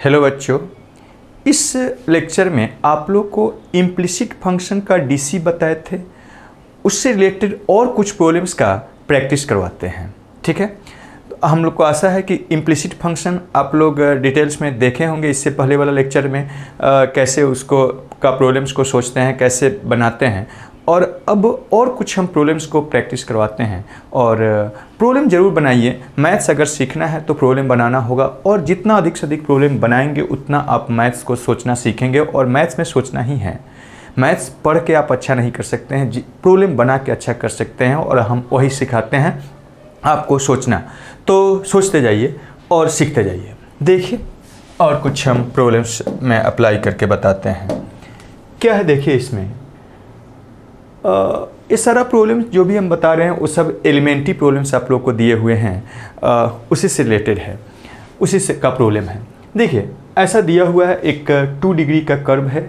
Hello बच्चों, इस lecture में आप लोग को इम्प्लिसिट फंक्शन का डीसी बताए थे, उससे रिलेटेड और कुछ प्रॉब्लम्स का प्रैक्टिस करवाते हैं। ठीक है, तो हम लोग को आशा है कि इम्प्लिसिट फंक्शन आप लोग डिटेल्स में देखे होंगे इससे पहले वाला लेक्चर में, कैसे उसको का प्रॉब्लम्स को सोचते हैं, कैसे बनाते हैं, और अब और कुछ हम प्रॉब्लम्स को प्रैक्टिस करवाते हैं। और प्रॉब्लम ज़रूर बनाइए, मैथ्स अगर सीखना है तो प्रॉब्लम बनाना होगा, और जितना अधिक से अधिक प्रॉब्लम बनाएंगे उतना आप मैथ्स को सोचना सीखेंगे। और मैथ्स में सोचना ही है, मैथ्स पढ़ के आप अच्छा नहीं कर सकते हैं, प्रॉब्लम बना के अच्छा कर सकते हैं, और हम वही सिखाते हैं आपको सोचना। तो सोचते जाइए और सीखते जाइए। देखिए, और कुछ हम प्रॉब्लम्स में अप्लाई करके बताते हैं। क्या है देखिए, इसमें ये सारा प्रॉब्लम जो भी हम बता रहे हैं वो सब एलिमेंट्री प्रॉब्लम्स आप लोग को दिए हुए हैं, उसी से रिलेटेड है, उसी से का प्रॉब्लम है। देखिए, ऐसा दिया हुआ है, एक 2 डिग्री का कर्व है,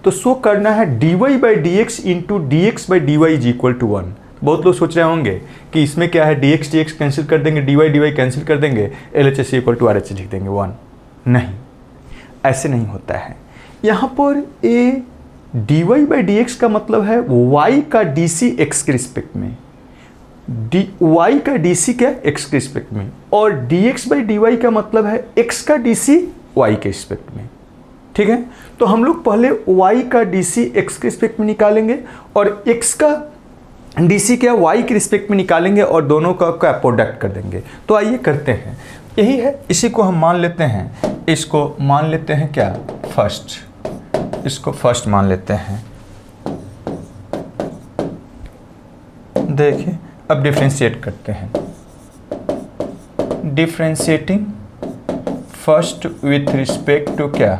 तो शो करना है dy/dx into dx by dy is equal to 1। बहुत लोग सोच रहे होंगे कि इसमें क्या है, dx कैंसिल कर देंगे, dy कैंसिल कर देंगे, LHS इक्वल टू RHS लिख देंगे 1। नहीं, ऐसे नहीं होता है। यहाँ पर ए dy/dx का मतलब है y का dc x के रिस्पेक्ट में, y का dc क्या x के रिस्पेक्ट में, और dx/dy का मतलब है x का dc y के रिस्पेक्ट में। ठीक है, तो हम लोग पहले y का dc x के रिस्पेक्ट में निकालेंगे और x का dc क्या y के रिस्पेक्ट में निकालेंगे, और दोनों का प्रोडक्ट कर देंगे। तो आइए करते हैं, यही है। इसी को हम मान लेते हैं, इसको मान लेते हैं क्या, फर्स्ट, इसको फर्स्ट मान लेते हैं। देखिए, अब डिफरेंशिएट करते हैं, differentiating first with respect to क्या,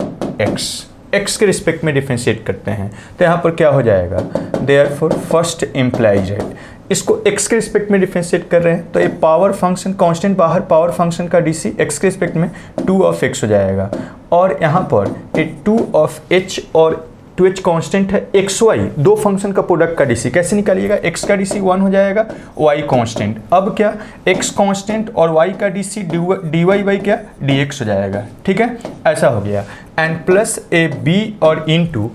x के रिस्पेक्ट में डिफरेंशिएट करते हैं। तो यहाँ पर क्या हो जाएगा, देयरफॉर फर्स्ट इम्प्लाइज इट, इसको x के रिस्पेक्ट में डिफरेंशिएट कर रहे हैं, तो ये पावर फंक्शन कांस्टेंट बाहर, पावर फंक्शन का डीसी x के रिस्पेक्ट में 2 ऑफ x हो जाएगा, और यहाँ पर ये 2 ऑफ h और 2h कांस्टेंट है, xy दो फंक्शन का प्रोडक्ट का डीसी कैसे निकालिएगा, x का डीसी 1 हो जाएगा, y कांस्टेंट, अब क्या x कांस्टेंट और y का डीसी dy बाई क्या dx हो जाएगा। ठीक है, ऐसा हो गया, एंड प्लस ए b और इनटू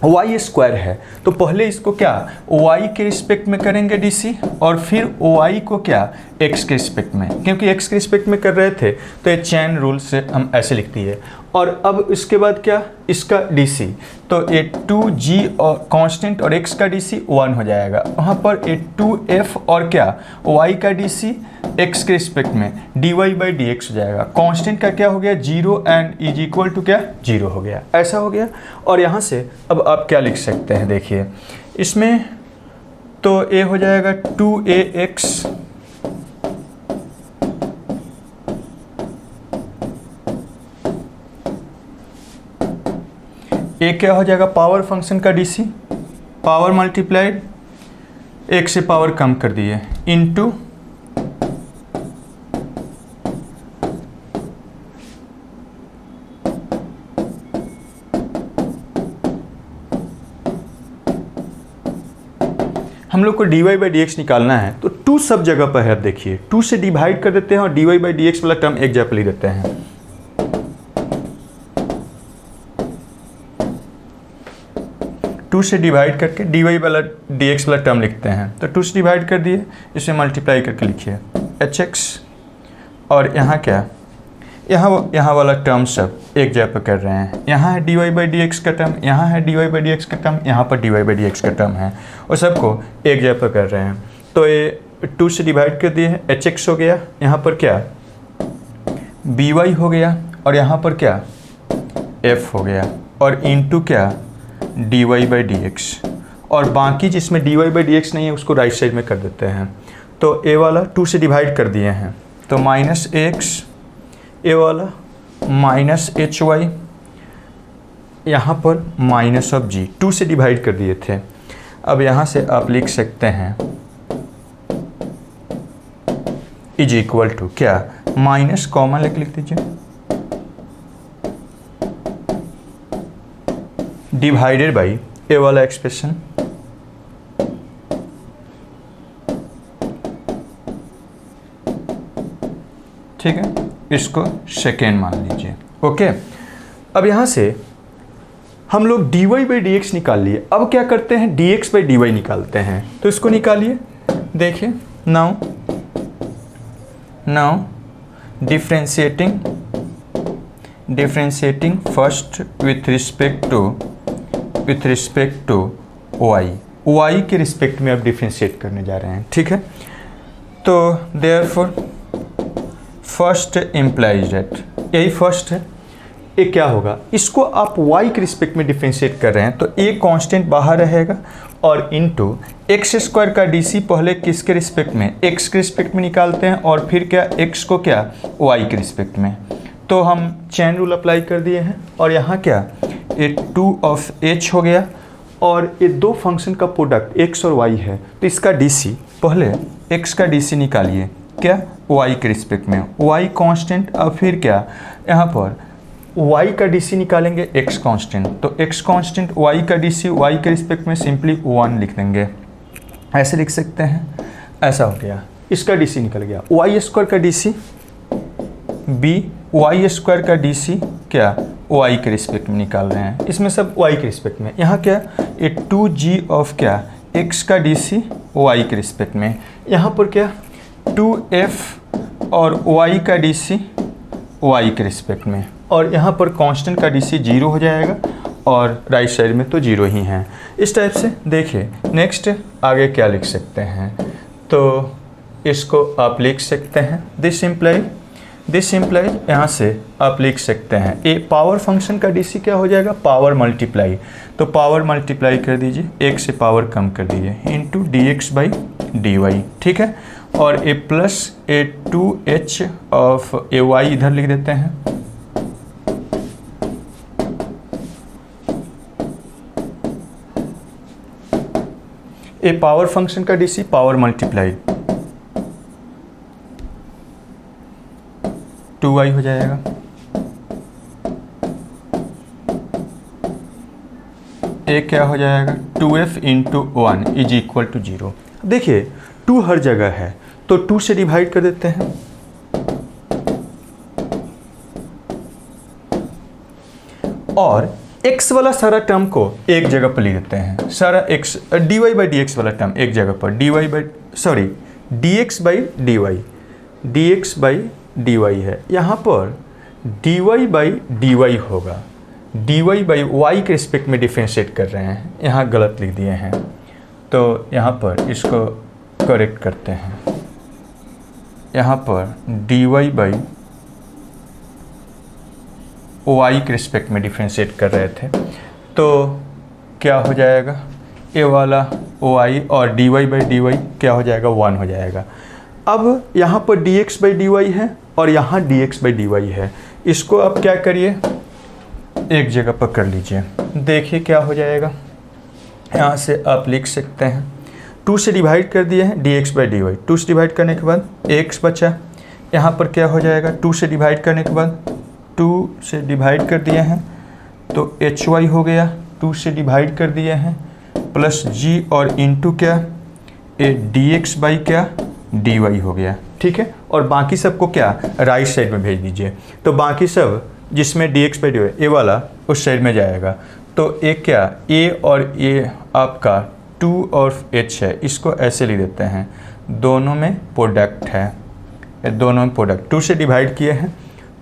y स्क्वायर है। तो पहले इसको क्या y के रिस्पेक्ट में करेंगे डीसी, और फिर y को क्या x के रिस्पेक्ट में, क्योंकि x के रिस्पेक्ट में कर रहे थे तो ये चैन रूल से हम ऐसे लिखती है। और अब इसके बाद क्या, इसका डीसी, तो ये 2g और कांस्टेंट और x का डीसी 1 हो जाएगा, वहाँ पर ये 2f और क्या y का डीसी x के रिस्पेक्ट में dy बाई dx हो जाएगा। कांस्टेंट का क्या हो गया, 0 एंड इज इक्वल टू क्या 0 हो गया, ऐसा हो गया। और यहाँ से अब आप क्या लिख सकते हैं, देखिए इसमें तो a हो जाएगा 2ax ए क्या हो जाएगा, पावर फंक्शन का डीसी, पावर मल्टीप्लाइड एक से पावर कम कर दिए, इनटू हम लोग को dy बाई dx निकालना है, तो 2 सब जगह पर है। देखिए 2 से डिवाइड कर देते हैं और dy बाई dx वाला टर्म एक जगह पर ले देते हैं। 2 से डिवाइड करके dy वाला dx वाला टर्म लिखते हैं, तो 2 से डिवाइड कर दिए, इसे मल्टीप्लाई करके लिखिए hx, और यहाँ क्या, यहाँ वाला टर्म सब एक जगह पर कर रहे हैं। यहाँ है dy बाई dx का टर्म, यहाँ है dy बाई dx का टर्म, यहाँ पर dy बाई dx का टर्म है, और सबको एक जगह पर कर रहे हैं। तो ये 2 से डिवाइड कर दिए, hx हो गया, यहाँ पर क्या by हो गया, और यहाँ पर क्या f हो गया, और इनटू क्या dy बाई dx, और बाकी जिसमें dy बाई dx नहीं है उसको राइट साइड में कर देते हैं। तो a वाला 2 से डिवाइड कर दिए हैं, तो माइनस ax, a वाला माइनस hy, यहाँ पर माइनस ऑफ g, 2 से डिवाइड कर दिए थे। अब यहाँ से आप लिख सकते हैं इज इक्वल टू क्या, माइनस कॉमन लेके लिख दीजिए, डिवाइडेड बाई ए वाला एक्सप्रेशन, ठीक है, इसको सेकेंड मान लीजिए। ओके, अब यहाँ से हम लोग dy बाई डी एक्स निकाल लिए। अब क्या करते हैं, dx बाई dy निकालते हैं। तो इसको निकालिए, देखिए now differentiating first with respect to y के रिस्पेक्ट में अब डिफ्रेंशिएट करने जा रहे हैं, ठीक है। तो देयरफॉर फर्स्ट इम्प्लाइज दैट, यही फर्स्ट है। ये क्या होगा, इसको आप y के रिस्पेक्ट में डिफ्रेंशिएट कर रहे हैं तो a कांस्टेंट बाहर रहेगा और इनटू एक्स स्क्वायर का डी पहले किसके रिस्पेक्ट में, x के रिस्पेक्ट में निकालते हैं और फिर क्या x को क्या y के रिस्पेक्ट में। तो हम चेन रूल अप्लाई कर दिए हैं और यहाँ क्या ये 2 ऑफ h हो गया और ये दो फंक्शन का प्रोडक्ट x और y है। तो इसका डी पहले x का डी निकालिए क्या y के रिस्पेक्ट में, y कांस्टेंट। अब फिर क्या यहाँ पर y का डी निकालेंगे x कांस्टेंट, तो x कांस्टेंट y का डी y के रिस्पेक्ट में सिंपली 1 लिख देंगे, ऐसे लिख सकते हैं। ऐसा हो गया, इसका डी निकल गया। y स्क्वायर का डी b, y स्क्वायर का डी क्या y के रिस्पेक्ट में निकाल रहे हैं, इसमें सब y के रिस्पेक्ट में। यहाँ क्या ये 2g ऑफ क्या x का डी y के रिस्पेक्ट में। यहाँ पर क्या 2f और y का डी y के रिस्पेक्ट में, और यहाँ पर कांस्टेंट का डी 0 हो जाएगा और राइट साइड में तो 0 ही है। इस टाइप से देखिए नेक्स्ट आगे क्या लिख सकते हैं, तो इसको आप लिख सकते हैं दिस इम्प्लाई यहाँ से आप लिख सकते हैं ए पावर फंक्शन का डी क्या हो जाएगा, पावर मल्टीप्लाई। तो पावर मल्टीप्लाई कर दीजिए, एक से पावर कम कर दीजिए into d x by D y, ठीक है। और a plus a 2h of a y इधर लिख देते हैं। ए पावर फंक्शन का डीसी पावर मल्टीप्लाई 2y हो जाएगा, ए क्या हो जाएगा 2f into 1 is equal to 0। देखिए 2 हर जगह है तो 2 से डिवाइड कर देते हैं, और x वाला सारा टर्म को एक जगह पर लिख देते हैं। सारा x dy by D x वाला टर्म एक जगह पर dx बाई dy है। यहाँ पर dy बाई dy होगा, dy बाई y के रिस्पेक्ट में डिफरेंशिएट कर रहे हैं, यहाँ गलत लिख दिए हैं। तो यहाँ पर इसको करेक्ट करते हैं, यहाँ पर dy बाई y के रिस्पेक्ट में डिफरेंशिएट कर रहे थे, तो क्या हो जाएगा ए वाला y और dy बाई dy क्या हो जाएगा 1 हो जाएगा। अब यहाँ पर dx बाई dy है और यहाँ dx बाई dy है, इसको आप क्या करिए एक जगह पर कर लीजिए, देखिए क्या हो जाएगा। यहाँ से आप लिख सकते हैं 2 से डिवाइड कर दिए हैं dx बाई dy, 2 से डिवाइड करने के बाद x बचा, यहाँ पर क्या हो जाएगा 2 से डिवाइड करने के बाद 2 से डिवाइड कर दिए हैं तो hy हो गया, 2 से डिवाइड कर दिए हैं प्लस g और इंटू क्या ए dx बाई क्या dy हो गया, ठीक है। और बाकी सबको क्या राइट साइड में भेज दीजिए, तो बाकी सब जिसमें dx बाई dy ए वाला उस साइड में जाएगा। तो ए क्या a और a आपका 2 और h है, इसको ऐसे लिख देते हैं, दोनों में प्रोडक्ट है, दोनों में प्रोडक्ट 2 से डिवाइड किए हैं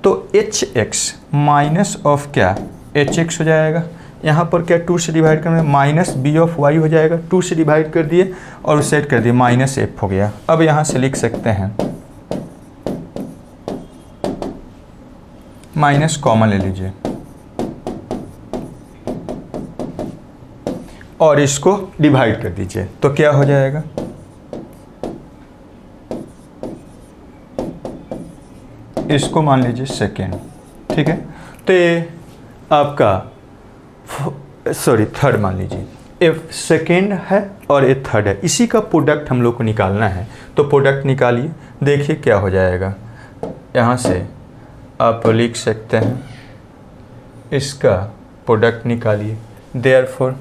तो hx माइनस ऑफ क्या hx हो जाएगा। यहाँ पर क्या 2 से डिवाइड करने में माइनस b ऑफ y हो जाएगा, 2 से डिवाइड कर दिए और उस साइड कर दिए माइनस f हो गया। अब यहाँ से लिख सकते हैं माइनस कॉमन ले लीजिए और इसको डिवाइड कर दीजिए, तो क्या हो जाएगा इसको मान लीजिए सेकेंड, ठीक है। तो ये आपका थर्ड मान लीजिए, ये सेकेंड है और ये थर्ड है, इसी का प्रोडक्ट हम लोग को निकालना है। तो प्रोडक्ट निकालिए, देखिए क्या हो जाएगा। यहाँ से आप लिख सकते हैं इसका प्रोडक्ट निकालिए, देयरफॉर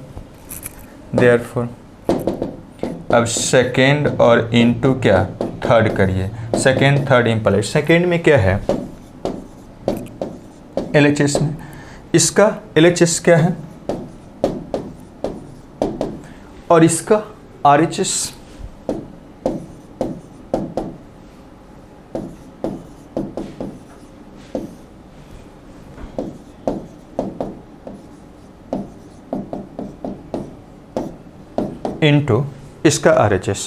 अब सेकेंड और इनटू क्या थर्ड करिए, सेकेंड थर्ड इम्प्लाई। सेकेंड में क्या है LHS में। इसका LHS क्या है और इसका RHS। इनटू इसका RHS।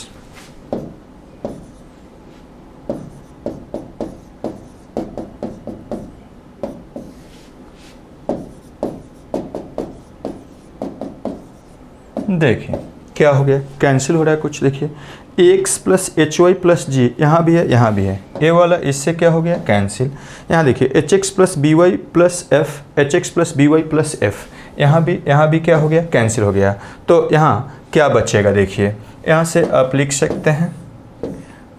देखिए क्या हो गया, कैंसिल हो रहा है कुछ। देखिए x plus h y plus g, यहाँ भी है यहाँ भी है, ए वाला इससे क्या हो गया कैंसिल। यहाँ देखिए H X plus B Y plus F, H X plus B Y plus F, यहाँ भी क्या हो गया कैंसिल हो गया। तो यहाँ क्या बचेगा, देखिए यहाँ से आप लिख सकते हैं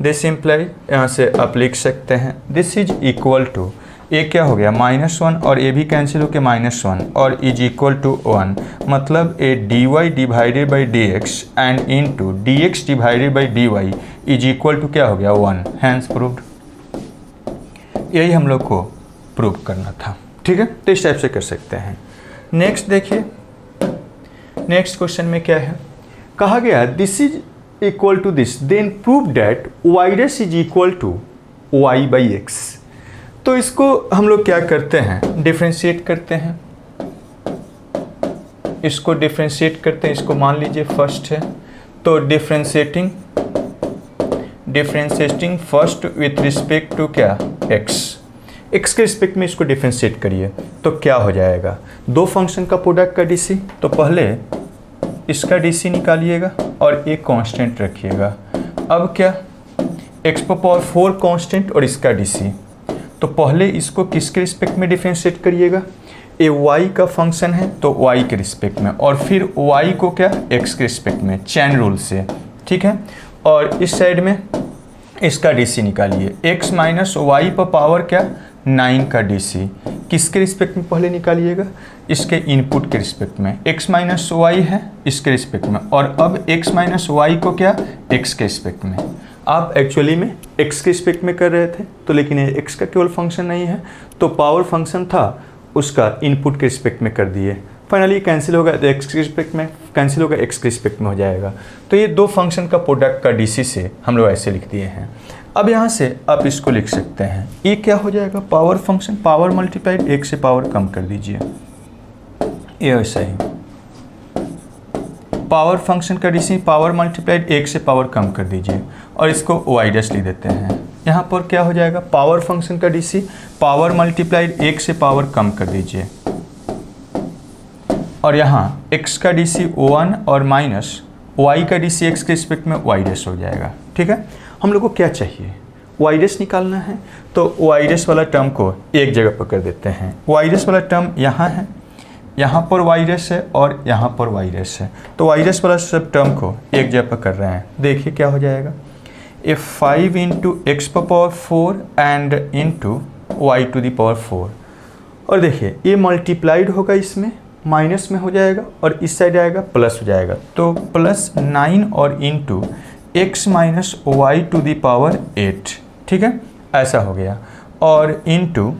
दिस इम्प्लाई, यहाँ से आप लिख सकते हैं दिस इज इक्वल टू, ये क्या हो गया -1 और ये भी कैंसिल हो के -1 और इज इक्वल टू 1, मतलब a D Y divided by D X and into D X divided by D Y is equal to क्या हो गया 1, हैंस प्रूव्ड। यही हम लोग को प्रूव करना था, ठीक है। तो इस टाइप से कर सकते हैं। नेक्स्ट देखिए, नेक्स्ट क्वेश्चन में क्या है, कहा गया this is equal to this, then prove that Y dash is equal to Y by X. तो इसको हम लोग क्या करते हैं, डिफ्रेंशिएट करते हैं, इसको डिफ्रेंशिएट करते हैं। इसको मान लीजिए फर्स्ट है, तो differentiating first with respect to क्या एक्स, एक्स के रिस्पेक्ट में इसको डिफ्रेंशिएट करिए तो क्या हो जाएगा, दो फंक्शन का प्रोडक्ट का डीसी। तो पहले इसका डीसी निकालिएगा और एक कांस्टेंट रखिएगा। अब क्या एक्स पावर 4 कांस्टेंट और इसका डीसी, तो पहले इसको किसके रिस्पेक्ट में डिफरेंशिएट करिएगा, ए वाई का फंक्शन है तो वाई के रिस्पेक्ट में, और फिर वाई को क्या एक्स के रिस्पेक्ट में, चैन रूल से, ठीक है। और इस साइड में इसका डीसी निकालिए, एक्स माइनस वाई पर पावर क्या 9 का डीसी किसके रिस्पेक्ट में पहले निकालिएगा, इसके इनपुट के रिस्पेक्ट में, x माइनस वाई है इसके रिस्पेक्ट में, और अब x माइनस वाई को क्या x के रिस्पेक्ट में। आप एक्चुअली में x के रिस्पेक्ट में कर रहे थे तो, लेकिन ये x का केवल फंक्शन नहीं है तो पावर फंक्शन था उसका इनपुट के रिस्पेक्ट में कर दिए। फाइनली कैंसिल होगा तो x के रिस्पेक्ट में कैंसिल होगा, x के रिस्पेक्ट में हो जाएगा। तो ये दो फंक्शन का प्रोडक्ट का डीसी से हम लोग ऐसे लिख दिए हैं। अब यहाँ से आप इसको लिख सकते हैं, ये क्या हो जाएगा, पावर फंक्शन, पावर मल्टीप्लाइड एक से पावर कम कर दीजिए, ये वैसा ही पावर फंक्शन का डीसी पावर मल्टीप्लाइड एक से पावर कम कर दीजिए और इसको वाई डैश लिख देते हैं। यहाँ पर क्या हो जाएगा, पावर फंक्शन का डीसी पावर मल्टीप्लाइड एक से पावर कम कर दीजिए, और यहाँ x का डीसी 1 और माइनस y का डीसी x के रिस्पेक्ट में y डैश हो जाएगा, ठीक है। हम लोग को क्या चाहिए, y डैश निकालना है, तो y डैश वाला टर्म को एक जगह पर कर देते हैं। y डैश वाला टर्म यहाँ है, यहाँ पर y डैश है और यहाँ पर y डैश है, तो y डैश वाला सब टर्म को एक जगह पर कर रहे हैं। देखिए क्या हो जाएगा, a 5 into X power 4 and into Y to the power 4, और देखिए ये मल्टीप्लाइड होगा, इसमें माइनस में हो जाएगा और इस साइड आएगा प्लस हो जाएगा, तो प्लस 9 और into X minus Y to the power 8, ठीक है, ऐसा हो गया, और इंटू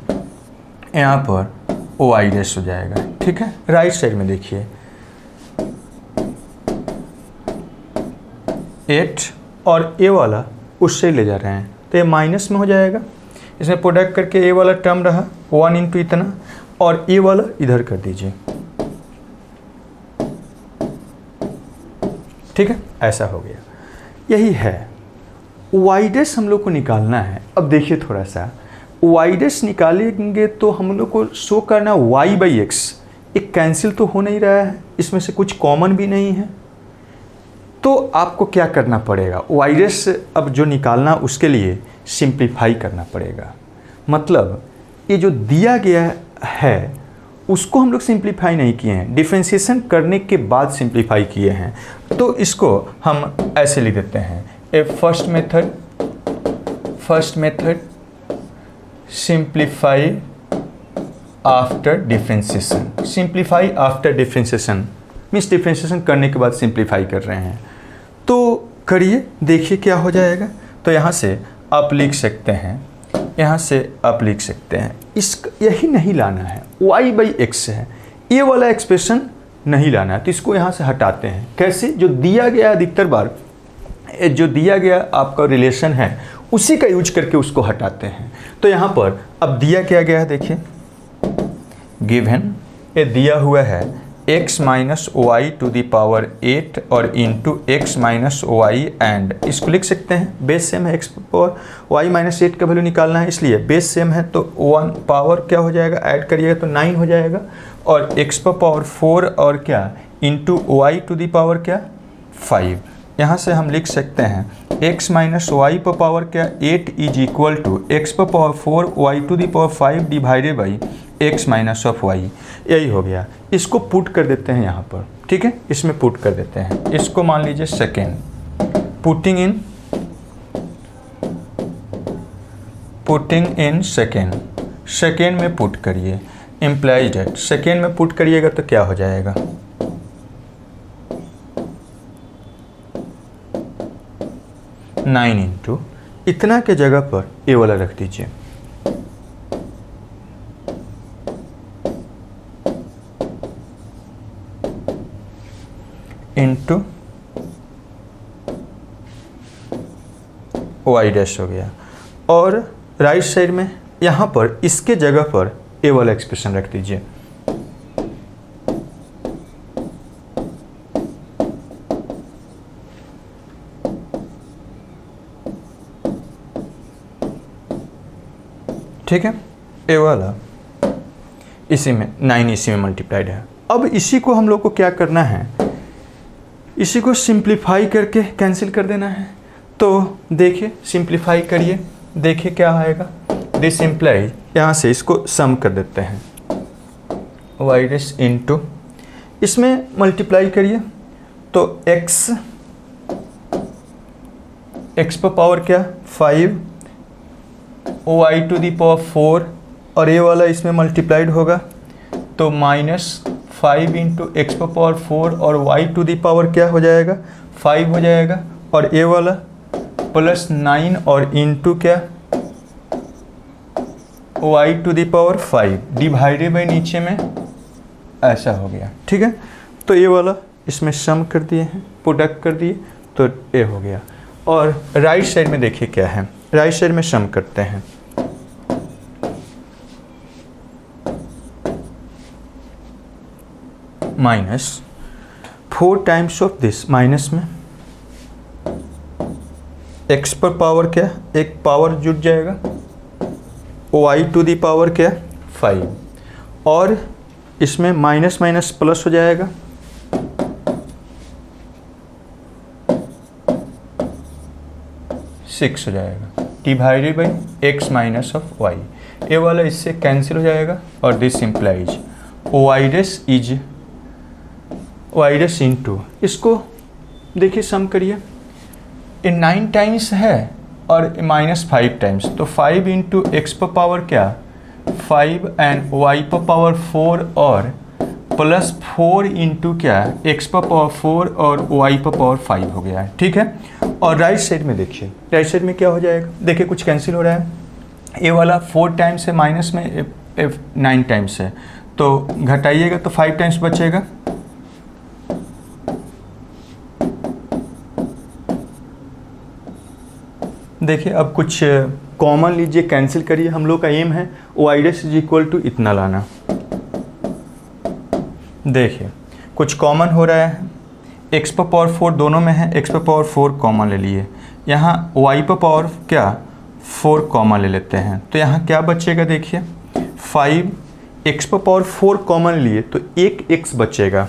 यहाँ पर वाई डैश हो जाएगा, ठीक है। राइट साइड में देखिए 8 और ए वाला उससे ले जा रहे हैं तो ये माइनस में हो जाएगा, इसमें प्रोडक्ट करके ए वाला टर्म रहा 1 इंटू इतना और ए वाला इधर कर दीजिए, ठीक है, ऐसा हो गया। यही है वाई डैश हम लोग को निकालना है। अब देखिए थोड़ा सा वाई डैश निकालेंगे तो हम लोग को शो करना वाई बाई एक्स, एक कैंसिल तो हो नहीं रहा है, इसमें से कुछ कॉमन भी नहीं है, तो आपको क्या करना पड़ेगा, वाई डैश अब जो निकालना उसके लिए सिंप्लीफाई करना पड़ेगा। मतलब ये जो दिया गया है उसको हम लोग सिंप्लीफाई नहीं किए हैं, डिफरेंशिएशन करने के बाद सिंप्लीफाई किए हैं, तो इसको हम ऐसे लिख देते हैं, a first method simplify after differentiation, simplify after differentiation means differentiation करने के बाद सिंप्लीफाई कर रहे हैं, तो करिए देखिए क्या हो जाएगा। तो यहाँ से आप लिख सकते हैं यहाँ से आप लिख सकते हैं यही नहीं लाना है, y/x है, ये वाला एक्सप्रेशन नहीं लाना है, तो इसको यहाँ से हटाते हैं। कैसे? जो दिया गया अधिकतर बार जो दिया गया आपका रिलेशन है उसी का यूज करके उसको हटाते हैं। तो यहाँ पर अब दिया क्या गया है, देखिए गिवन ये दिया हुआ है x minus Y to the power 8 और into x minus Y, and इसको लिख सकते हैं बेस सेम है, x पावर y माइनस 8 का वैल्यू निकालना है, इसलिए बेस सेम है तो 1 पावर क्या हो जाएगा, ऐड करिएगा तो 9 हो जाएगा, और x पावर 4 और क्या into Y to the power क्या 5। यहाँ से हम लिख सकते हैं x माइनस वाई पर पावर क्या 8 इज इक्वल टू x पर power 4 Y to the power 5 divided by x minus of Y. यही हो गया। इसको पुट कर देते हैं यहाँ पर, ठीक है, इसमें पुट कर देते हैं। इसको मान लीजिए सेकेंड, पुटिंग इन सेकेंड में पुट करिए, इम्प्लाइज डेट सेकेंड में पुट करिएगा तो क्या हो जाएगा, नाइन इंटू इतना के जगह पर ये वाला रख दीजिए, इंटू वाई डैश हो गया, और राइट साइड में यहाँ पर इसके जगह पर ये वाला एक्सप्रेशन रख दीजिए। ठीक है, ए वाला इसी में 9 इसी में मल्टीप्लाइड है। अब इसी को हम लोग को क्या करना है, इसी को सिंप्लीफाई करके कैंसिल कर देना है। तो देखिए सिंप्लीफाई करिए, देखिए क्या आएगा, दिस इम्प्लाइज यहाँ से इसको सम कर देते हैं, वाई डैश इंटू इसमें मल्टीप्लाई करिए तो x पर पावर क्या 5 वाई टू दी पावर 4 और ये वाला इसमें मल्टीप्लाइड होगा तो -5 इंटू एक्स पर पावर 4 और वाई टू दी पावर क्या हो जाएगा 5 हो जाएगा, और ये वाला +9 और इंटू क्या Y to the power 5 divided by नीचे में ऐसा हो गया। ठीक है, तो ये वाला इसमें सम कर दिए हैं, प्रोडक्ट कर दिए तो ये हो गया। और राइट साइड में देखिए क्या है, राइट साइड में सम करते हैं, -4 टाइम्स ऑफ दिस, माइनस में x पर पावर क्या एक पावर जुट जाएगा y टू दी पावर क्या 5, और इसमें माइनस माइनस प्लस हो जाएगा, सिक्स हो जाएगा divided by X minus of Y. ये वाला इससे कैंसिल हो जाएगा और this implies Y dash into, इसको देखिए सम करिए, ये 9 टाइम्स है और -5 टाइम्स, तो 5 इंटू एक्स पर पावर क्या 5 एंड वाई पर पावर 4 और +4 इंटू क्या एक्स पर पावर 4 और वाई पर पावर 5 हो गया है। ठीक है, और राइट साइड में देखिए, राइट साइड में क्या हो जाएगा, देखिए कुछ कैंसिल हो रहा है, ये वाला 4 टाइम्स है, माइनस में 9 टाइम्स है, तो घटाइएगा तो 5 टाइम्स बचेगा, देखिए अब कुछ कॉमन लीजिए, कैंसिल करिए, हम लोग का एम है Y dash is equal to इतना लाना। देखिए कुछ कॉमन हो रहा है, x पर पावर 4 दोनों में है, x पर पावर 4 कॉमन ले लिए, यहाँ y पर पावर क्या 4 कॉमन ले लेते हैं, तो यहाँ क्या बचेगा, देखिए 5 x पर पावर 4 कॉमन लिए तो एक x बचेगा,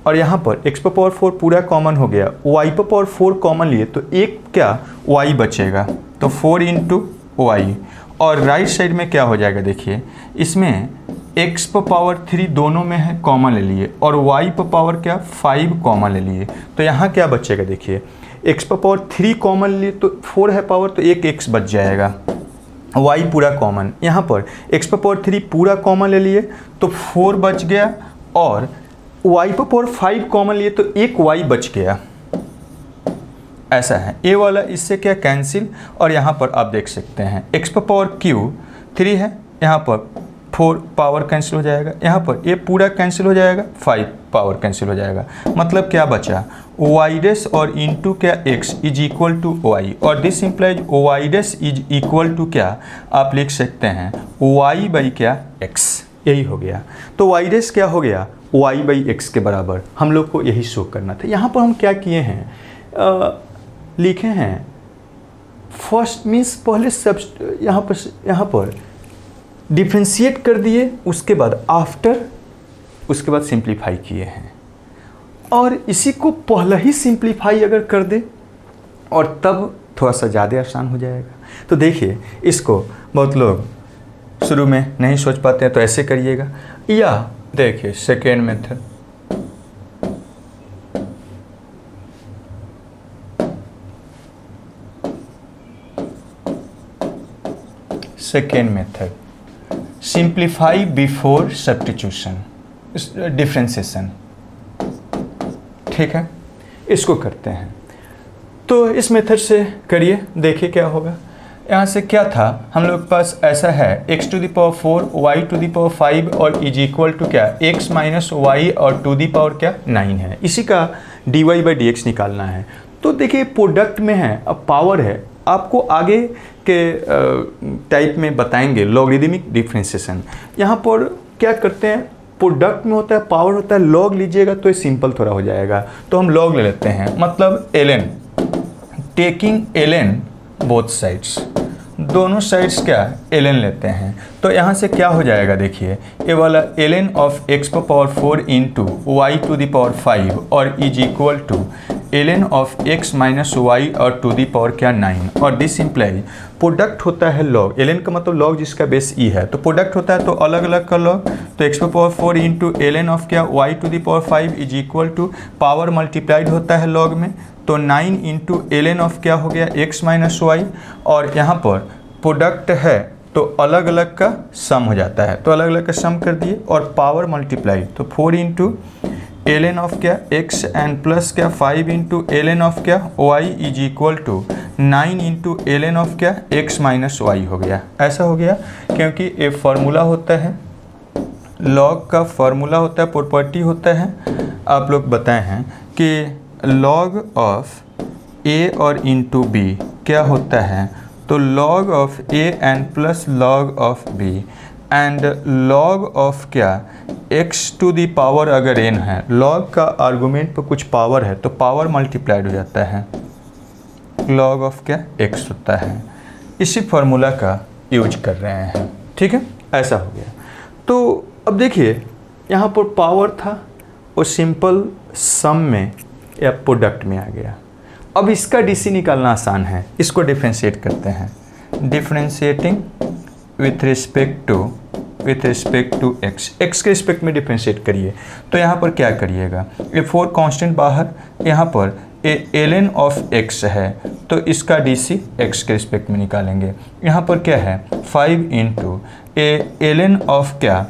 और यहाँ पर x पर पावर 4 पूरा कॉमन हो गया, y पर पावर 4 कॉमन लिए तो एक क्या y बचेगा, तो 4 इंटू वाई, और राइट साइड में क्या हो जाएगा, देखिए इसमें x पर पावर 3 दोनों में है कॉमन ले लिए, और y पर पावर क्या 5 कॉमन ले लिए, तो यहाँ क्या बचेगा, देखिए x पर पावर 3 कॉमन लिए तो 4 है पावर, तो एक x बच जाएगा, y पूरा कॉमन, यहाँ पर x पर पावर 3 पूरा कॉमन ले लिए तो 4 बच गया, और y पर पावर 5 कॉमन लिए तो एक y बच गया, ऐसा है, ए वाला इससे क्या कैंसिल, और यहाँ पर आप देख सकते हैं एक्स पर पावर क्यू 3 है, यहाँ पर 4 पावर कैंसिल हो जाएगा, यहाँ पर ये पूरा कैंसिल हो जाएगा, 5 पावर कैंसिल हो जाएगा। मतलब क्या बचा, वाई डैश और इंटू क्या x is equal to y, और this implies Y dash is equal to क्या आप लिख सकते हैं वाई बाई क्या एक्स, यही हो गया। तो वाई डैश क्या हो गया, वाई बाई एक्स के बराबर। हम लोग को यही शो करना था। यहाँ पर हम क्या किए हैं, लिखे हैं फर्स्ट मीन्स पहले सब यहाँ पर डिफ्रेंशिएट कर दिए, उसके बाद आफ्टर, उसके बाद सिंप्लीफाई किए हैं। और इसी को पहले ही सिंप्लीफाई अगर कर दे और तब थोड़ा सा ज़्यादा आसान हो जाएगा। तो देखिए, इसको बहुत लोग शुरू में नहीं सोच पाते हैं, तो ऐसे करिएगा। या देखिए second method, second method simplify before substitution differentiation, ठीक है, इसको करते हैं। तो इस मेथड से करिए, देखिए क्या होगा। यहाँ से क्या था हम लोग के पास, ऐसा है x to the power 4 y to the power 5 और इज इक्वल टू क्या x माइनस वाई और टू दी पावर क्या 9 है। इसी का dy बाई डी एक्स निकालना है। तो देखिए प्रोडक्ट में है, अब पावर है, आपको आगे के टाइप में बताएंगे लॉगरिदमिक डिफरेंशिएशन। यहाँ पर क्या करते हैं, प्रोडक्ट में होता है पावर होता है, लॉग लीजिएगा तो ये सिंपल थोड़ा हो जाएगा। तो हम लॉग ले लेते हैं, मतलब ln, taking ln both sides, दोनों साइड्स क्या ln लेते हैं। तो यहाँ से क्या हो जाएगा, देखिए ये वाला ln ऑफ x पर power 4 into Y to the power 5 और is equal to ln of x minus Y और टू दी पावर क्या 9, और दिस इम्प्लाई प्रोडक्ट होता है लॉग, ln का मतलब लॉग जिसका बेस e है, तो प्रोडक्ट होता है तो अलग अलग का लॉग। तो x पर पावर 4 इंटू ln ऑफ क्या y to the power 5 is equal to power multiplied होता है लॉग में, तो 9 इंटू ln ऑफ क्या हो गया x माइनस वाई, और यहाँ पर प्रोडक्ट है तो अलग अलग का सम हो जाता है, तो अलग अलग का सम कर दिए और पावर मल्टीप्लाई, तो 4 इंटू ln ऑफ क्या x एंड प्लस क्या 5 इंटू ln ऑफ क्या y is equal to 9 into ln of क्या x माइनस वाई हो गया। ऐसा हो गया क्योंकि ये फार्मूला होता है, लॉग का फार्मूला होता है, प्रॉपर्टी होता है, आप लोग बताए हैं कि लॉग ऑफ a और इंटू b क्या होता है, तो log of a and plus log of b and log of क्या x टू दी पावर अगर n है, लॉग का आर्गूमेंट पर कुछ पावर है तो पावर मल्टीप्लाइड हो जाता है, लॉग ऑफ क्या x होता है। इसी फार्मूला का यूज कर रहे हैं, ठीक है, ऐसा हो गया। तो अब देखिए यहाँ पर पावर था और सिंपल सम में या प्रोडक्ट में आ गया। अब इसका डीसी निकालना आसान है, इसको डिफ्रेंशिएट करते हैं, differentiating with respect to X के रिस्पेक्ट में डिफ्रेंशिएट करिए। तो यहाँ पर क्या करिएगा, ये 4 कांस्टेंट बाहर, यहाँ पर ln ऑफ x है तो इसका डीसी x के रिस्पेक्ट में निकालेंगे। यहाँ पर क्या है 5 इंटू ln ऑफ क्या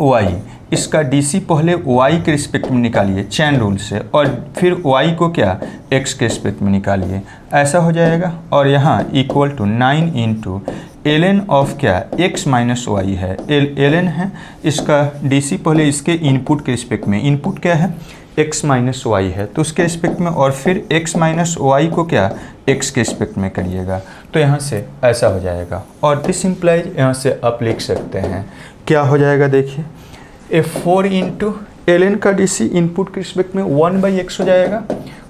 y, इसका डीसी पहले y के रिस्पेक्ट में निकालिए चैन रूल से, और फिर y को क्या x के रिस्पेक्ट में निकालिए, ऐसा हो जाएगा। और यहाँ equal to 9 into ln of क्या x माइनस वाई है, ln है, इसका डीसी पहले इसके इनपुट के रिस्पेक्ट में, इनपुट क्या है x माइनस वाई है तो उसके रिस्पेक्ट में, और फिर x माइनस वाई को क्या x के रिस्पेक्ट में करिएगा। तो यहाँ से ऐसा हो जाएगा, और दिस इम्प्लाइज यहाँ से आप लिख सकते हैं क्या हो जाएगा, देखिए ए 4 इंटू ln का डीसी इनपुट के रिस्पेक्ट में 1/x हो जाएगा,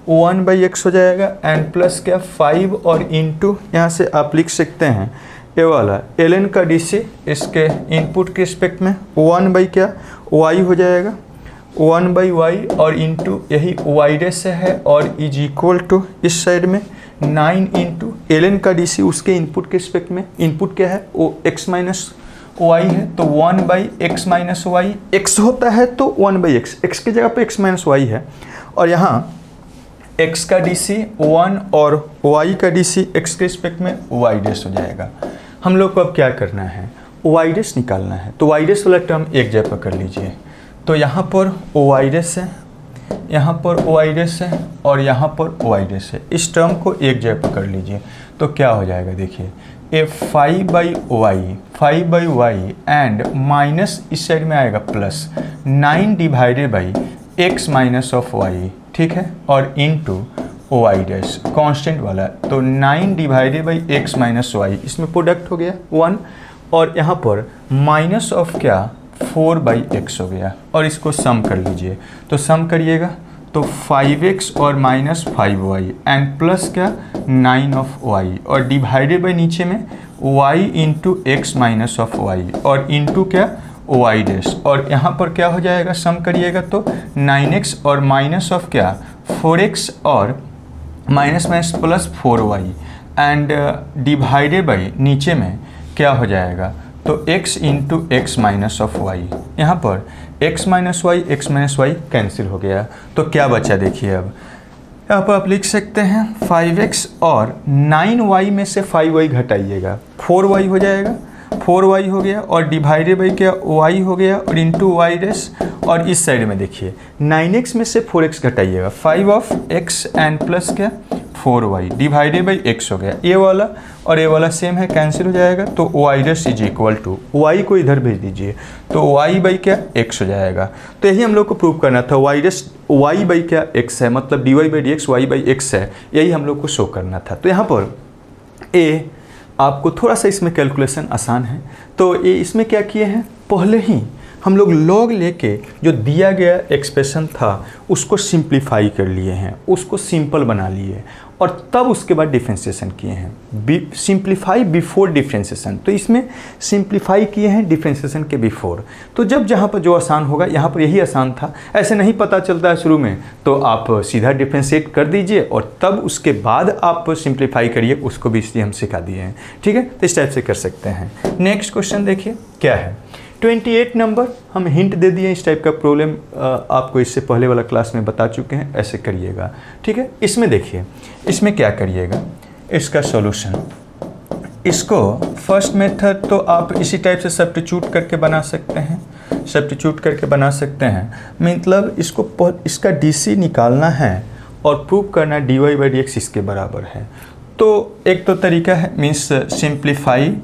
1/x हो जाएगा, एंड प्लस क्या 5 और इंटू यहाँ से आप लिख सकते हैं ये वाला ln का डीसी इसके इनपुट के रिस्पेक्ट में 1 क्या y हो जाएगा, 1/y और इंटू यही y डैश से है, और इज इक्वल टू इस साइड में 9 इंटू ln का डीसी उसके इनपुट के रिस्पेक्ट में, इनपुट क्या है वो x माइनस y है तो 1/x माइनस वाई, x होता है तो 1/x, x की जगह पे x माइनस वाई है, और यहाँ x का डीसी 1 और y का डीसी x के रिस्पेक्ट में y डैश हो जाएगा। हम लोग को अब क्या करना है, y डैश निकालना है, तो y डैश वाला टर्म एक जगह पर कर लीजिए। तो यहाँ पर y डैश है, यहाँ पर वाई रेस है और यहाँ पर वाई रेस है। इस टर्म को एक जगह पर कर लीजिए तो क्या हो जाएगा, देखिए ए 5/y एंड माइनस इस साइड में आएगा plus 9 divided by x minus of Y, ठीक है, और इनटू वाई डैश कांस्टेंट वाला, तो 9 divided by x minus Y, इसमें प्रोडक्ट हो गया 1 और यहाँ पर माइनस ऑफ क्या 4/x हो गया और इसको सम कर लीजिए, तो सम करिएगा तो 5x और माइनस 5y एंड प्लस क्या 9 ऑफ y और डिवाइडेड बाई नीचे में y into X minus of y और इंटू क्या y डैश, और यहाँ पर क्या हो जाएगा, सम करिएगा तो 9x और माइनस ऑफ क्या 4x और minus minus plus 4y and divided by नीचे में क्या हो जाएगा, तो x into X minus of Y, यहाँ पर x माइनस वाई कैंसिल हो गया, तो क्या बचा देखिए, अब यहाँ पर आप लिख सकते हैं 5x और 9y में से 5y घटाइएगा 4y हो जाएगा, 4y हो गया और डिवाइडेड बाई क्या y हो गया और इंटू वाई डैश, और इस साइड में देखिए 9x में से 4x घटाइएगा 5 of x and plus क्या 4y डिवाइडेड बाई x हो गया, ये वाला और ये वाला सेम है कैंसिल हो जाएगा, तो y dash is equal to y को इधर भेज दीजिए तो y बाई क्या x हो जाएगा। तो यही हम लोग को प्रूव करना था, y डैश y बाई क्या x है, मतलब dy by dx y by x है, यही हम लोग को शो करना था। तो यहाँ पर a आपको थोड़ा सा इसमें कैलकुलेशन आसान है, तो ये इसमें क्या किए हैं, पहले ही हम लोग लॉग लेके जो दिया गया एक्सप्रेशन था उसको सिंप्लीफाई कर लिए हैं, उसको सिंपल बना लिए और तब उसके बाद डिफ्रेंशिएशन किए हैं, सिंप्लीफाई बिफोर डिफ्रेंशिएशन। तो इसमें सिंप्लीफाई किए हैं डिफ्रेंशिएशन के बिफोर, तो जब जहाँ पर जो आसान होगा यहाँ पर यही आसान था, ऐसे नहीं पता चलता है शुरू में तो आप सीधा डिफ्रेंशिएट कर दीजिए और तब उसके बाद आप सिंप्लीफाई करिए, उसको भी इसलिए हम सिखा दिए हैं, ठीक है। तो इस टाइप से कर सकते हैं। नेक्स्ट क्वेश्चन देखिए क्या है, 28 नंबर, हम हिंट दे दिए, इस टाइप का प्रॉब्लम आपको इससे पहले वाला क्लास में बता चुके हैं, ऐसे करिएगा, ठीक है। इसमें देखिए, इसमें क्या करिएगा, इसका सॉल्यूशन, इसको फर्स्ट मेथड तो आप इसी टाइप से सब्स्टिट्यूट करके बना सकते हैं, सब्स्टिट्यूट करके बना सकते हैं, मतलब इसको इसका DC निकालना है और प्रूव करना dy बाई dx इसके बराबर है। तो एक तो तरीका है मीन्स सिंप्लीफाई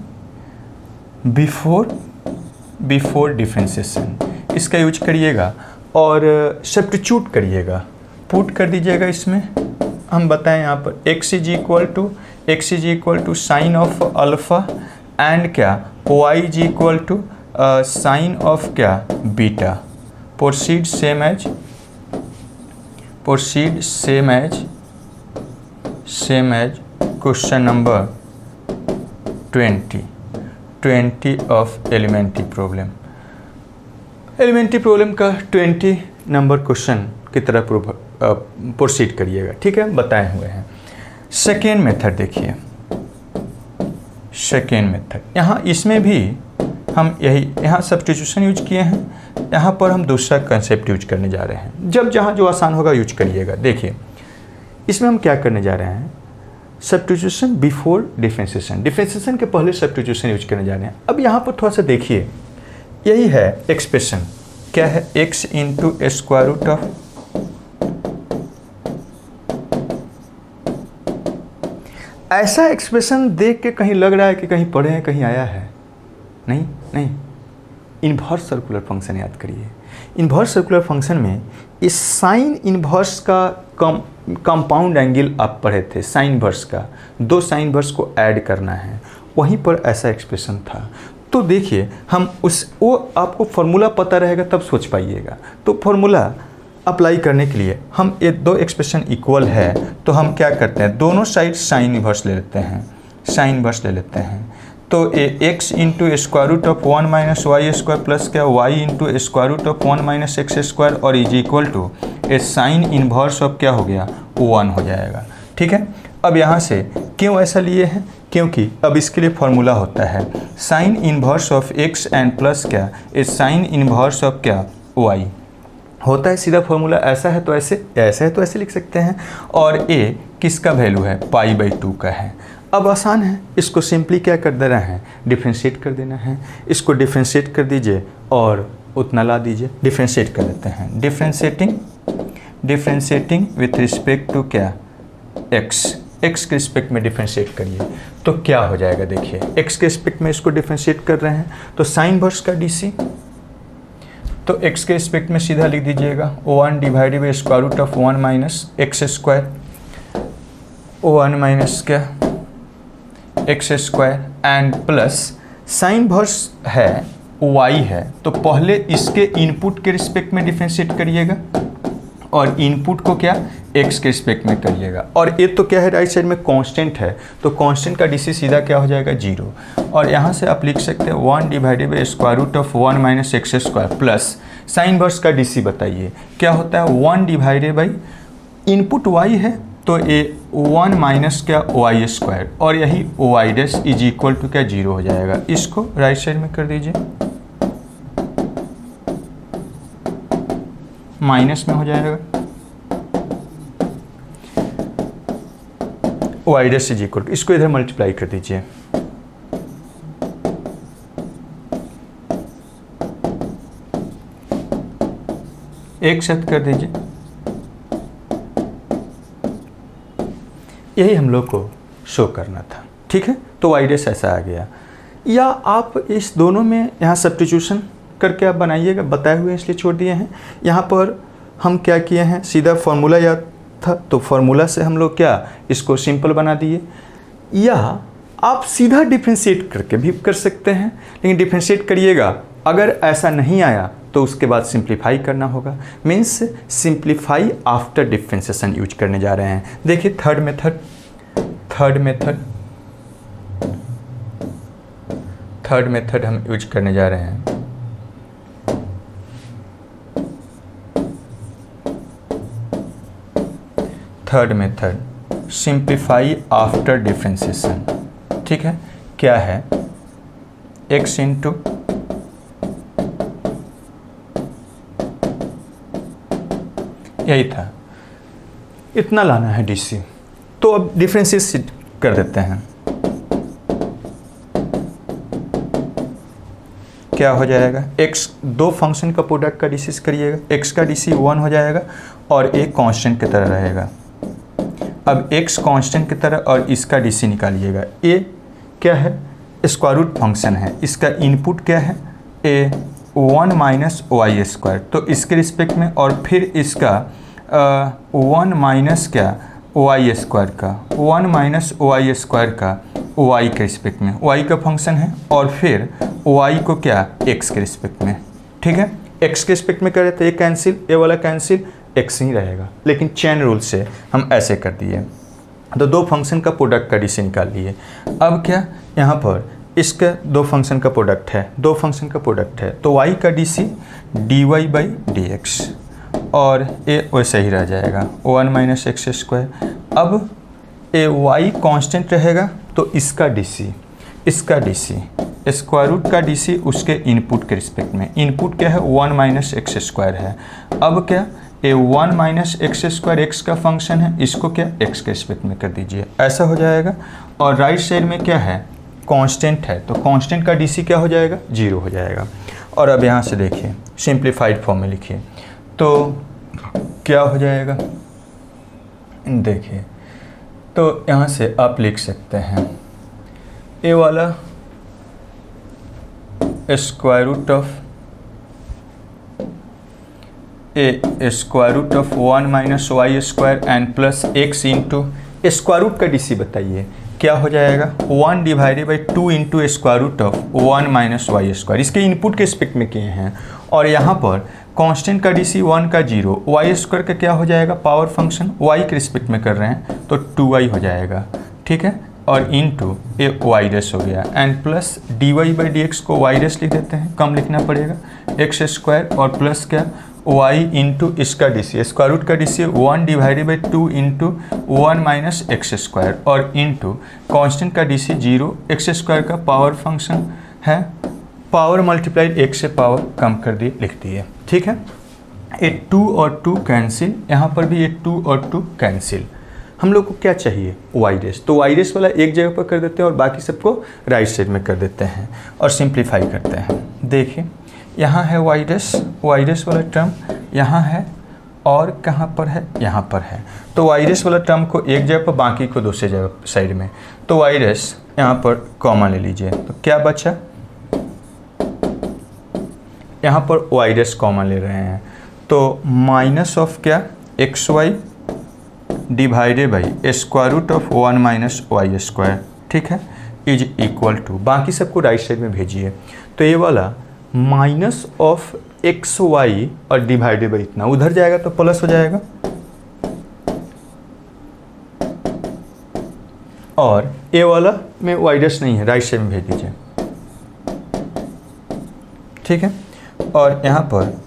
बिफोर डिफ्रेंशिएशन, इसका यूज करिएगा और सब्स्टिट्यूट करिएगा, पुट कर दीजिएगा इसमें। हम बताएं यहाँ पर x is equal to sine of alpha and क्या y is equal to sine of क्या beta, proceed same as question number 20 of elementary problem का 20 नंबर क्वेश्चन की तरह प्रोसीड करिएगा, ठीक है, बताए हुए हैं। सेकेंड मेथड देखिए, सेकेंड मेथड यहाँ इसमें भी हम यही यहाँ सब्स्टिट्यूशन यूज किए हैं, यहाँ पर हम दूसरा कंसेप्ट यूज करने जा रहे हैं, जब जहाँ जो आसान होगा यूज करिएगा। देखिए इसमें हम क्या करने जा रहे हैं, सब्स्टिट्यूशन बिफोर डिफ्रेंशिएशन, डिफ्रेंशिएशन के पहले सब्स्टिट्यूशन यूज करने जा रहे हैं। अब यहाँ पर थोड़ा सा देखिए, यही है एक्सप्रेशन, क्या है x into square root of, ऐसा एक्सप्रेशन देख के कहीं लग रहा है कि कहीं पढ़े हैं, कहीं आया है, नहीं, इन्वर्स सर्कुलर फंक्शन याद करिए। इन्वर्स सर्कुलर फंक्शन में इस साइन इन्वर्स का कंपाउंड एंगल आप पढ़े थे, साइन इन्वर्स का, दो साइन इन्वर्स को ऐड करना है, वहीं पर ऐसा एक्सप्रेशन था। तो देखिए हम वो आपको फॉर्मूला पता रहेगा तब सोच पाइएगा। तो फॉर्मूला अप्लाई करने के लिए हम ये दो एक्सप्रेशन इक्वल है तो हम क्या करते हैं, दोनों साइड साइन इन्वर्स ले लेते हैं, तो x into square root of 1 minus Y square plus क्या y into square root of 1 minus x square और is equal to a sine inverse of क्या हो गया 1 हो जाएगा, ठीक है। अब यहाँ से क्यों ऐसा लिए हैं, क्योंकि अब इसके लिए फॉर्मूला होता है sign inverse of x and plus क्या ए साइन इन्वर्स ऑफ क्या y होता है, सीधा फॉर्मूला। ऐसा है तो ऐसे लिख सकते हैं, और a किसका वैल्यू है, π/2 का है। अब आसान है, इसको सिंपली क्या कर देना है, डिफ्रेंशिएट कर देना है। इसको डिफ्रेंशिएट कर दीजिए और उतना ला दीजिए, डिफ्रेंशिएट कर देते हैं। Differentiating differentiating with respect to क्या, एक्स, एक्स के रिस्पेक्ट में डिफ्रेंशिएट करिए तो क्या हो जाएगा, देखिए एक्स के रिस्पेक्ट में इसको डिफ्रेंशिएट कर रहे हैं तो साइन वर्स का डीसी, तो एक्स के रिस्पेक्ट में सीधा लिख दीजिएगा 1 divided by square root of 1 minus x square, 1 minus क्या x square and plus sine verse है y है तो पहले इसके इनपुट के रिस्पेक्ट में डिफ्रेंशिएट करिएगा और इनपुट को क्या x के रिस्पेक्ट में करिएगा, और ये तो क्या है राइट साइड में कांस्टेंट है तो कांस्टेंट का डीसी सीधा क्या हो जाएगा 0, और यहाँ से आप लिख सकते हैं 1 divided by square root of 1 minus x square plus sine verse का डीसी बताइए क्या होता है 1 डिवाइडेड बाई इनपुट y है तो ये 1 माइनस क्या वाई स्क्वायर, और यही Y dash is equal to क्या 0 हो जाएगा। इसको राइट साइड में कर दीजिए, माइनस में हो जाएगा Y dash is equal to, इसको इधर मल्टीप्लाई कर दीजिए, एक साथ कर दीजिए, यही हम लोग को शो करना था। ठीक है, तो वाई डैश ऐसा आ गया, या आप इस दोनों में यहाँ सब्स्टिट्यूशन करके आप बनाइएगा, बताए हुए इसलिए छोड़ दिए हैं। यहाँ पर हम क्या किए हैं, सीधा फॉर्मूला याद था तो फॉर्मूला से हम लोग क्या इसको सिंपल बना दिए, या आप सीधा डिफ्रेंशिएट करके भी कर सकते हैं, लेकिन डिफ्रेंशिएट करिएगा, अगर ऐसा नहीं आया तो उसके बाद सिंप्लीफाई करना होगा, means simplify after differentiation use करने जा रहे हैं। देखिए थर्ड मेथड हम यूज करने जा रहे हैं। Third method simplify after differentiation, ठीक है, क्या है x इंटू यही था, इतना लाना है डीसी, तो अब डिफ्रेंशिएट कर देते हैं, क्या हो जाएगा x, दो फंक्शन का प्रोडक्ट का डीसी करिएगा, x का डीसी 1 हो जाएगा और एक कांस्टेंट की तरह रहेगा। अब x कांस्टेंट की तरह और इसका डीसी निकालिएगा, a क्या है स्क्वायर रूट फंक्शन है, इसका इनपुट क्या है a 1 माइनस वाई स्क्वायर, तो इसके रिस्पेक्ट में, और फिर इसका 1 माइनस क्या वाई स्क्वायर का, 1 माइनस वाई स्क्वायर का y के रिस्पेक्ट में, y का फंक्शन है, और फिर y को क्या x के रिस्पेक्ट में। ठीक है, x के रिस्पेक्ट में करे तो ये कैंसिल, ये वाला कैंसिल, x ही रहेगा, लेकिन चेन रूल से हम ऐसे कर दिए, तो दो फंक्शन का प्रोडक्ट का डीसी निकाल लिए। अब क्या यहाँ पर इसका दो फंक्शन का प्रोडक्ट है, तो y का DC dy by D x, और ये वैसे ही रह जाएगा 1 माइनस एक्स स्क्वायर। अब ए y कांस्टेंट रहेगा तो इसका डीसी स्क्वायर रूट का डीसी उसके इनपुट के रिस्पेक्ट में, इनपुट क्या है 1 माइनस एक्स स्क्वायर है। अब क्या ए 1 माइनस एक्स स्क्वायर एक्स का फंक्शन है, इसको क्या एक्स के रिस्पेक्ट में कर दीजिए, ऐसा हो जाएगा। और राइट साइड में क्या है कांस्टेंट है, तो कांस्टेंट का डीसी क्या हो जाएगा 0 हो जाएगा। और अब यहाँ से देखिए सिंप्लीफाइड फॉर्म में लिखिए तो क्या हो जाएगा, देखिए तो यहाँ से आप लिख सकते हैं ए वाला square root of a square root of 1 minus Y square and plus X into square root का डीसी बताइए क्या हो जाएगा 1 divided by 2 into square root of 1 minus Y square, इसके इनपुट के रिस्पेक्ट में किए हैं। और यहाँ पर कांस्टेंट का डीसी 1 का 0, वाई स्क्वायर का क्या हो जाएगा पावर फंक्शन, वाई के रिस्पेक्ट में कर रहे हैं तो 2y हो जाएगा। ठीक है, और इंटू ए वाई डैश हो गया and plus dy by D x को वाई डैश लिख देते हैं, कम लिखना पड़ेगा, एक्स स्क्वायर और प्लस क्या y इंटू इसका डीसी स्क्वायर रूट का DC 1 divided by 2 into 1 minus x square, और इंटू कांस्टेंट का डीसी 0, एक्स स्क्वायर का पावर फंक्शन है, पावर मल्टीप्लाइड एक से पावर कम कर दिए लिख दिए। ठीक है, ये 2 और 2 कैंसिल, यहाँ पर भी ये 2 और 2 कैंसिल। हम लोग को क्या चाहिए वाई डैश, तो वाई डैश वाला एक जगह पर कर देते हैं और बाकी सबको राइट साइड में कर देते हैं और सिंप्लीफाई करते हैं। देखिए यहाँ है वाई डैश वाला टर्म, यहाँ है और कहाँ पर है, यहाँ पर है। तो वाई रेस वाला टर्म को एक जगह पर, बाकी को दूसरे जगह साइड में। तो वाई रेस यहाँ पर कॉमन ले लीजिए, तो क्या बचा, यहाँ पर वाई रेस कॉमन ले रहे हैं, तो माइनस ऑफ क्या, X Y divided by square root of 1 minus Y square, ठीक है, इज इक्वल टू, बाकी सबको राइट साइड में भेजिए। तो ये वाला माइनस ऑफ एक्स वाई और डिवाइडेड बाई इतना उधर जाएगा तो प्लस हो जाएगा, और ए वाला में वाई रेस नहीं है, राइट साइड में भेज दीजिए, ठीक है। और यहाँ पर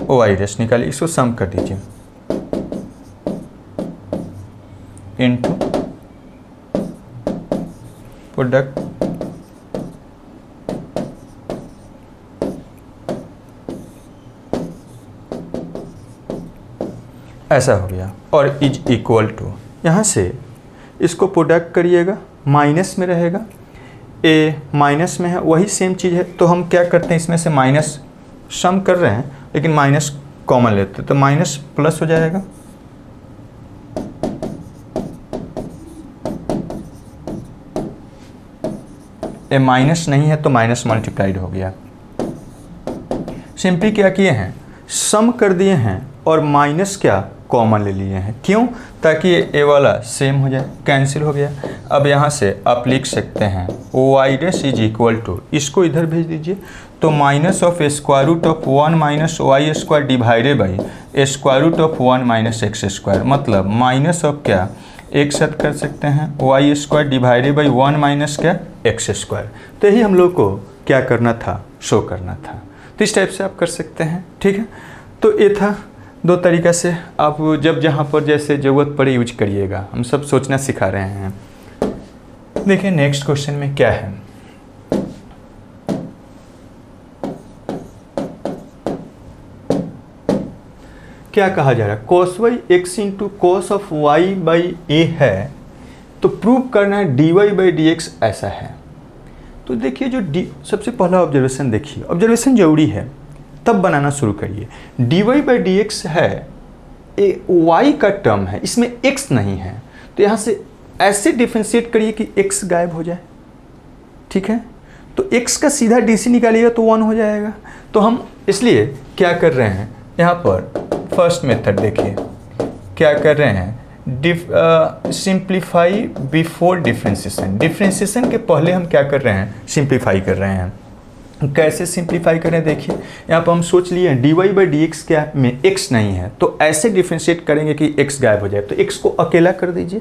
वाई रेस निकालिए, इसको सम कर दीजिए इनटू प्रोडक्ट ऐसा हो गया, और इज इक्वल टू, यहाँ से इसको प्रोडक्ट करिएगा, माइनस में रहेगा, ए माइनस में है, वही सेम चीज़ है। तो हम क्या करते हैं, इसमें से माइनस सम कर रहे हैं लेकिन माइनस कॉमन लेते हैं, तो माइनस प्लस हो जाएगा, ए माइनस नहीं है तो माइनस मल्टीप्लाइड हो गया। सिंपली क्या किए हैं, सम कर दिए हैं और माइनस क्या कॉमन ले लिए हैं, क्यों, ताकि ए वाला सेम हो जाए, कैंसिल हो गया। अब यहाँ से आप लिख सकते हैं वाई रेस इज इक्वल टू, इसको इधर भेज दीजिए, तो minus of square root of 1 minus Y square divided by square root of 1 minus x square, मतलब माइनस ऑफ क्या, एक साथ कर सकते हैं Y square divided by 1 minus क्या, एक्स स्क्वायर। तो यही हम लोग को क्या करना था, शो करना था। तो इस टाइप से आप कर सकते हैं, ठीक है। तो ये था दो तरीक़ा से, आप जब जहाँ पर जैसे ज़रूरत पड़े यूज करिएगा, हम सब सोचना सिखा रहे हैं। देखिए नेक्स्ट क्वेश्चन में क्या है, क्या कहा जा रहा है, cos y x into cos of y by a है, तो प्रूव करना है dy बाई डी एक्स ऐसा है। तो देखिए जो सबसे पहला ऑब्जर्वेशन देखिए, ऑब्जर्वेशन जरूरी है तब बनाना शुरू करिए। dy बाई डी एक्स है, ए y का टर्म है, इसमें x नहीं है, तो यहाँ से ऐसे डिफ्रेंशिएट करिए कि x गायब हो जाए, ठीक है। तो x का सीधा dc निकालिएगा तो 1 हो जाएगा। तो हम इसलिए क्या कर रहे हैं, यहाँ पर फर्स्ट मेथड देखिए क्या कर रहे हैं, सिंप्लीफाई बिफोर डिफ्रेंशिएशन, डिफ्रेंशिएशन के पहले हम क्या कर रहे हैं, सिंप्लीफाई कर रहे हैं। कैसे सिंप्लीफाई करें, देखिए यहाँ पर हम सोच लिए dy बाई डी एक्स क्या में x नहीं है, तो ऐसे डिफ्रेंशिएट करेंगे कि x गायब हो जाए। तो x को अकेला कर दीजिए,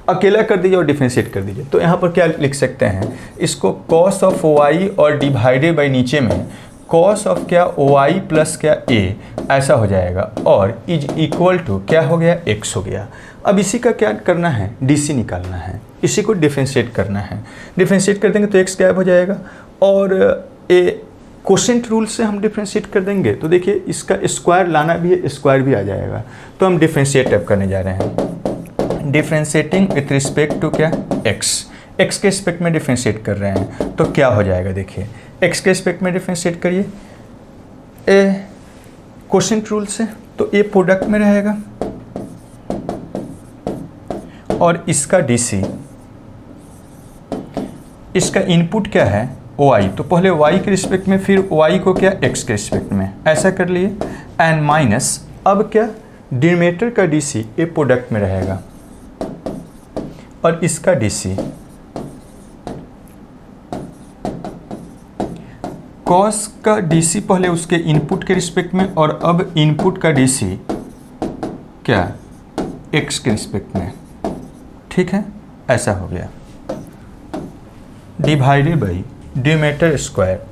अकेला कर दीजिए और डिफ्रेंशिएट कर दीजिए। तो यहाँ पर क्या लिख सकते हैं, इसको कॉस ऑफ y और डिवाइडेड बाई नीचे में कॉस ऑफ क्या y प्लस क्या a ऐसा हो जाएगा, और इज इक्वल टू क्या हो गया, x हो गया। अब इसी का क्या करना है, dc निकालना है, इसी को डिफ्रेंशिएट करना है। डिफ्रेंशिएट कर देंगे तो x गायब हो जाएगा, और ए कोशेंट रूल से हम डिफ्रेंशिएट कर देंगे तो देखिए इसका स्क्वायर लाना भी है, स्क्वायर भी आ जाएगा। तो हम डिफ्रेंशिएट अब करने जा रहे हैं, डिफ्रेंशिएटिंग विथ रिस्पेक्ट टू क्या, x के रिस्पेक्ट में डिफ्रेंशिएट कर रहे हैं। तो क्या हो जाएगा, देखिए x के रिस्पेक्ट में डिफ्रेंशिएट करिए ए कोशेंट रूल से, तो ए प्रोडक्ट में रहेगा, और इसका dc, इसका इनपुट क्या है y, तो पहले y के रिस्पेक्ट में, फिर y को क्या x के रिस्पेक्ट में, ऐसा कर लिए, एंड माइनस अब क्या डिनोमिनेटर का dc ए प्रोडक्ट में रहेगा, और इसका dc कॉस का dc पहले उसके इनपुट के रिस्पेक्ट में, और अब इनपुट का dc क्या x के रिस्पेक्ट में, ठीक है, ऐसा हो गया, डिवाइडेड बाई डिनोमिनेटर स्क्वायर,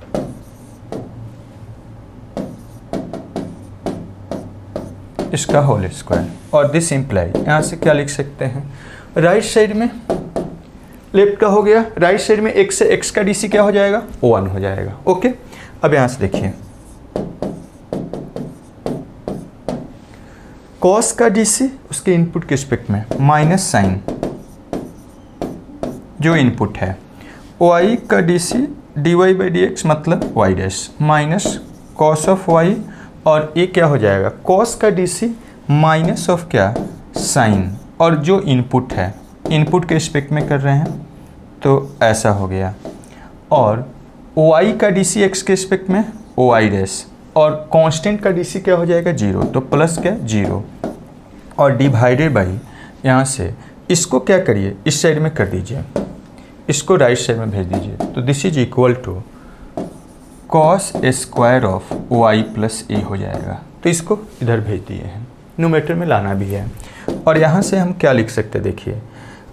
इसका होल स्क्वायर, और दिस इम्प्लाई, यहाँ से क्या लिख सकते हैं, राइट साइड में लेफ्ट का हो गया, राइट साइड में x से x का dc क्या हो जाएगा, 1 हो जाएगा। ओके, अब यहाँ से देखिए cos का dc उसके इनपुट के रिस्पेक्ट में माइनस साइन जो इनपुट है, y का dc dy by D x मतलब y dash minus cos of y, और ये क्या हो जाएगा, cos का dc माइनस ऑफ क्या, साइन, और जो इनपुट है, इनपुट के रिस्पेक्ट में कर रहे हैं तो ऐसा हो गया, और y का डी सी एक्स के रिस्पेक्ट में y डैश, और कांस्टेंट का डी सी क्या हो जाएगा 0, तो प्लस क्या 0, और डिवाइडेड बाई यहाँ से इसको क्या करिए इस साइड में कर दीजिए, इसको राइट साइड में भेज दीजिए, तो this is equal to cos square of y plus a हो जाएगा। तो इसको इधर भेज दिए हैं, न्यूमरेटर में लाना भी है। और यहाँ से हम क्या लिख सकते हैं देखिए,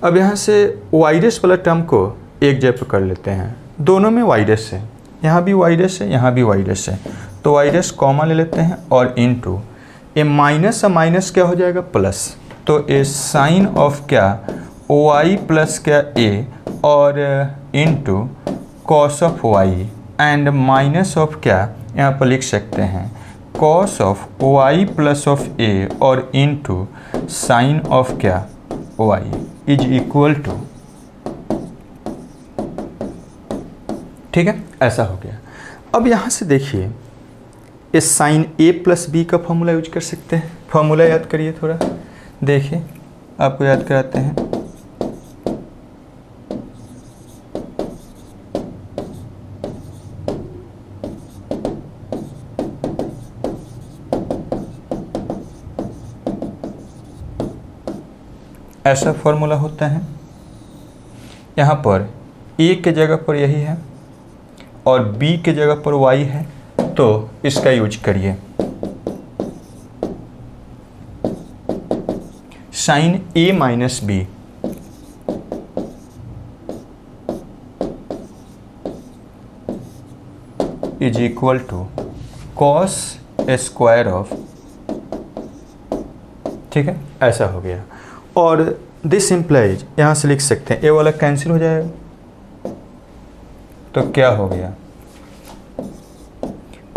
अब यहाँ से y डैश वाला टर्म को एक जगह पर कर लेते हैं, दोनों में y डैश है, यहाँ भी y डैश है, यहाँ भी y डैश है, तो y डैश कॉमन ले लेते हैं, और इनटू ए माइनस, माइनस क्या हो जाएगा प्लस, तो ए साइन ऑफ क्या y प्लस क्या a, और into cos of y, and minus of क्या यहाँ पर लिख सकते हैं cos of y plus of a, और इनटू साइन ऑफ क्या y इज इक्वल टू, ठीक है, ऐसा हो गया। अब यहाँ से देखिए ये साइन a प्लस बी का फॉर्मूला यूज कर सकते हैं, फॉर्मूला याद करिए थोड़ा, देखिए आपको याद कराते हैं। ऐसा फॉर्मूला होता है, यहाँ पर a के जगह पर यही है और b के जगह पर y है, तो इसका यूज करिए। Sine a minus B is equal to cos square of, ठीक है, ऐसा हो गया। और दिस इम्प्लाइज यहाँ से लिख सकते हैं, ए वाला कैंसिल हो जाएगा, तो क्या हो गया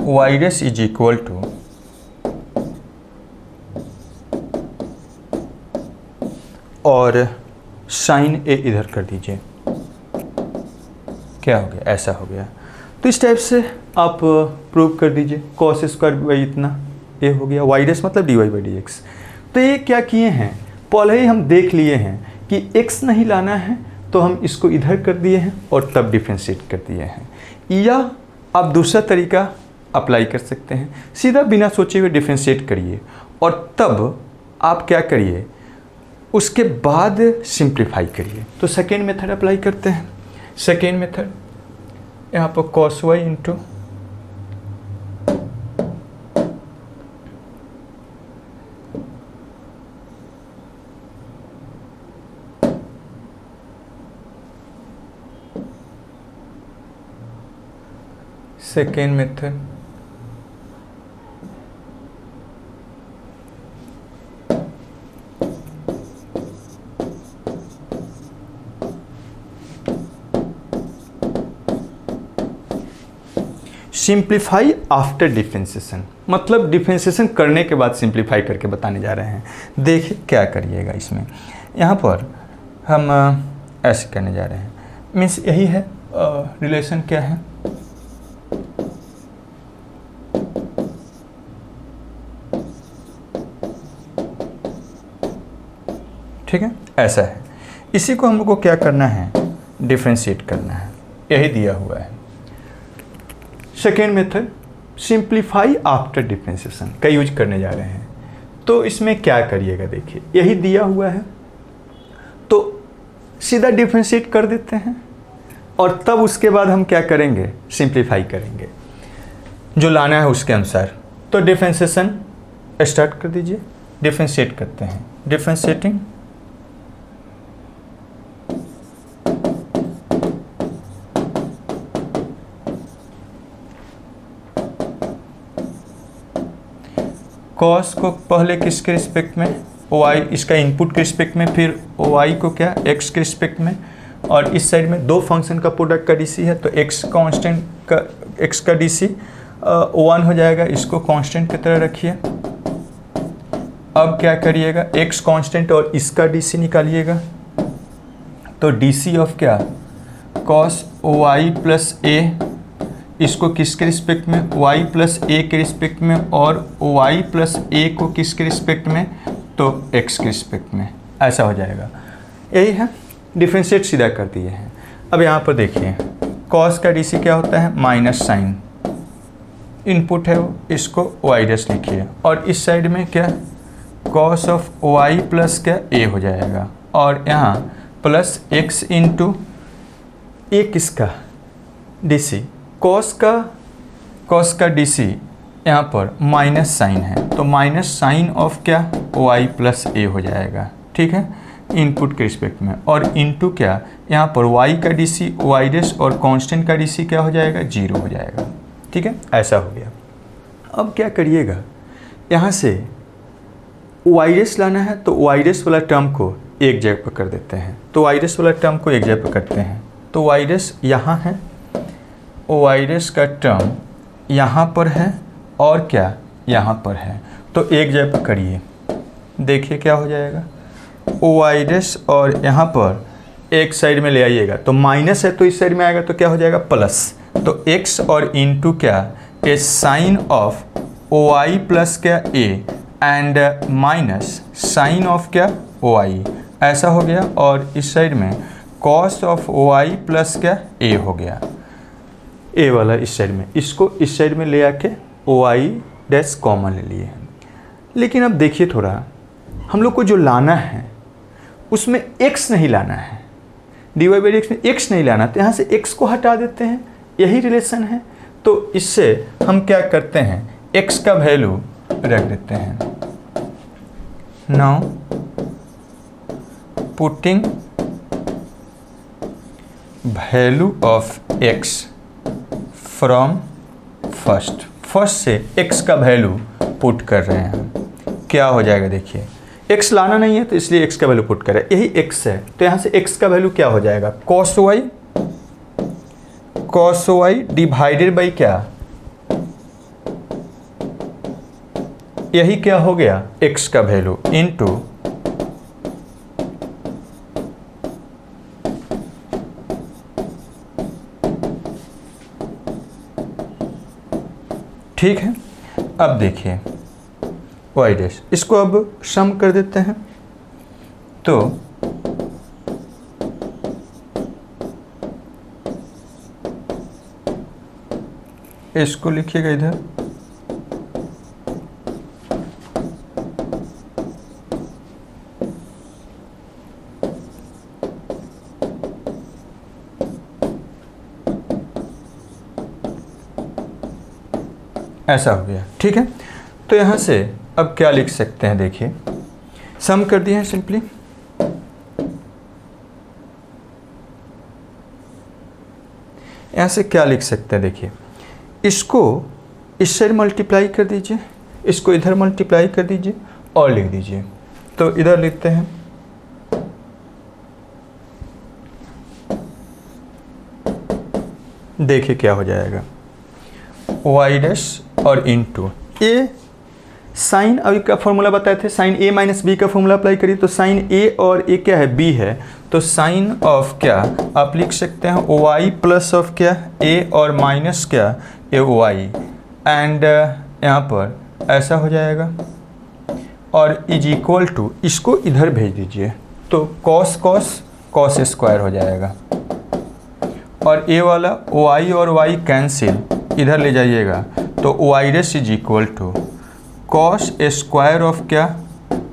y dash is equal to और साइन ए इधर कर दीजिए, क्या हो गया, ऐसा हो गया। तो इस टाइप से आप प्रूव कर दीजिए, कॉस स्क्वायर बाई इतना ए हो गया, y डैश मतलब dy बाई डी एक्स। तो ये क्या किए हैं, पहले ही हम देख लिए हैं कि x नहीं लाना है, तो हम इसको इधर कर दिए हैं और तब डिफरेंशिएट कर दिए हैं। या आप दूसरा तरीका अप्लाई कर सकते हैं, सीधा बिना सोचे हुए डिफरेंशिएट करिए और तब आप क्या करिए, उसके बाद सिंप्लीफाई करिए। तो सेकेंड मेथड अप्लाई करते हैं। सेकेंड मेथड यहाँ पर cos Y into second method simplify after differentiation, मतलब डिफरेंशिएशन करने के बाद सिंप्लीफाई करके बताने जा रहे हैं। देखिए क्या करिएगा इसमें, यहाँ पर हम ऐसे करने जा रहे हैं, मीन्स यही है रिलेशन क्या है, ठीक है, ऐसा है। इसी को हमको क्या करना है, डिफरेंशिएट करना है, यही दिया हुआ है। Second method simplify after differentiation का यूज करने जा रहे हैं। तो इसमें क्या करिएगा, देखिए यही दिया हुआ है, तो सीधा डिफरेंशिएट कर देते हैं और तब उसके बाद हम क्या करेंगे, सिंप्लीफाई करेंगे जो लाना है उसके अनुसार। तो डिफरेंशिएशन स्टार्ट कर दीजिए, डिफरेंशिएट करते हैं, डिफरेंशिएटिंग कॉस को पहले किसके रिस्पेक्ट में, y, इसका इनपुट के रिस्पेक्ट में, फिर y को क्या x के रिस्पेक्ट में, और इस साइड में दो फंक्शन का प्रोडक्ट का डीसी है, तो x कांस्टेंट का, x का डीसी 1 हो जाएगा, इसको कांस्टेंट की तरह रखिए। अब क्या करिएगा, x कांस्टेंट और इसका डीसी निकालिएगा, तो डीसी ऑफ क्या, cos y प्लस a इसको किसके रिस्पेक्ट में, y प्लस ए के रिस्पेक्ट में, और y प्लस ए को किसके रिस्पेक्ट में, तो x के रिस्पेक्ट में। ऐसा हो जाएगा, यही है, डिफ्रेंशिएट सीधा कर दिए हैं। अब यहाँ पर देखिए cos का डी सी क्या होता है, माइनस साइन, इनपुट है वो, इसको y डैश लिखिए, और इस साइड में क्या cos ऑफ y प्लस क्या a हो जाएगा, और यहाँ प्लस x इंटू ए किसका डी सी, cos का डी सी यहाँ पर माइनस साइन है, तो माइनस साइन ऑफ क्या y प्लस ए हो जाएगा, ठीक है, इनपुट के रिस्पेक्ट में, और इनटू क्या यहाँ पर y का डी सी y डैश और कांस्टेंट का डी सी क्या हो जाएगा, 0 हो जाएगा, ठीक है, ऐसा हो गया। अब क्या करिएगा, यहाँ से y डैश लाना है तो y डैश वाला टर्म को एक जगह पर कर देते हैं, तो y डैश वाला टर्म को एक जगह पर करते हैं, तो y डैश यहाँ है, y डैश का टर्म यहाँ पर है, और क्या यहाँ पर है, तो एक जगह पर करिए, देखिए क्या हो जाएगा, y डैश और यहाँ पर एक साइड में ले आइएगा, तो माइनस है तो इस साइड में आएगा तो क्या हो जाएगा, प्लस, तो x और इनटू क्या a sine of y plus क्या a and minus sine of क्या y, ऐसा हो गया, और इस साइड में cos ऑफ y प्लस क्या a हो गया, a वाला इस साइड में, इसको इस साइड में ले आके y डैश कॉमन ले लिए। लेकिन अब देखिए थोड़ा, हम लोग को जो लाना है उसमें x नहीं लाना है, dy बाई dx में x नहीं लाना, तो यहाँ से x को हटा देते हैं, यही रिलेशन है, तो इससे हम क्या करते हैं, x का वैल्यू रख देते हैं। Now putting value of x from first से x का वैल्यू पुट कर रहे हैं, क्या हो जाएगा, देखिए x लाना नहीं है तो इसलिए x का वैल्यू पुट कर रहे हैं, यही x है, तो यहाँ से x का वैल्यू क्या हो जाएगा, cos y डिवाइडेड बाई क्या, यही क्या हो गया, x का वैल्यू इनटू ठीक है। अब देखिए y डैश, इसको अब सम कर देते हैं, तो इसको लिखिएगा इधर, ऐसा हो गया, ठीक है। तो यहाँ से अब क्या लिख सकते हैं, देखिए सम कर दिए हैं सिंपली, यहाँ से क्या लिख सकते हैं, देखिए इसको इस साइड मल्टीप्लाई कर दीजिए, इसको इधर मल्टीप्लाई कर दीजिए और लिख दीजिए, तो इधर लिखते हैं देखिए क्या हो जाएगा, y डैश और इनटू ए साइन, अभी का फॉर्मूला बताए थे, साइन a माइनस बी का फॉर्मूला अप्लाई करिए, तो साइन a और a क्या है, b है, तो साइन ऑफ क्या आप लिख सकते हैं y प्लस ऑफ क्या a और माइनस क्या ए y, एंड यहाँ पर ऐसा हो जाएगा, और इज इक्वल टू, इसको इधर भेज दीजिए, तो कॉस कॉस कॉस स्क्वायर हो जाएगा, और a वाला y और y कैंसिल, इधर ले जाइएगा, तो y dash is equal to cos square of क्या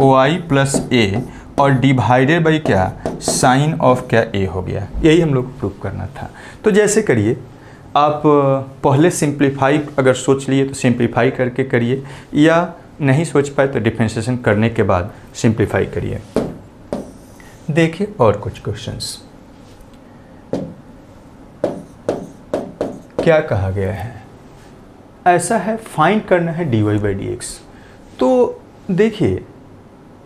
y प्लस a और डिवाइडेड बाई क्या साइन ऑफ क्या a हो गया, यही हम लोग को प्रूव करना था। तो जैसे करिए, आप पहले सिंप्लीफाई अगर सोच लिए तो सिंप्लीफाई करके करिए, या नहीं सोच पाए तो डिफरेंशिएशन करने के बाद सिंप्लीफाई करिए। देखिए और कुछ क्वेश्चंस क्या कहा गया है, ऐसा है फाइंड करना है dy बाई डी एक्स। तो देखिए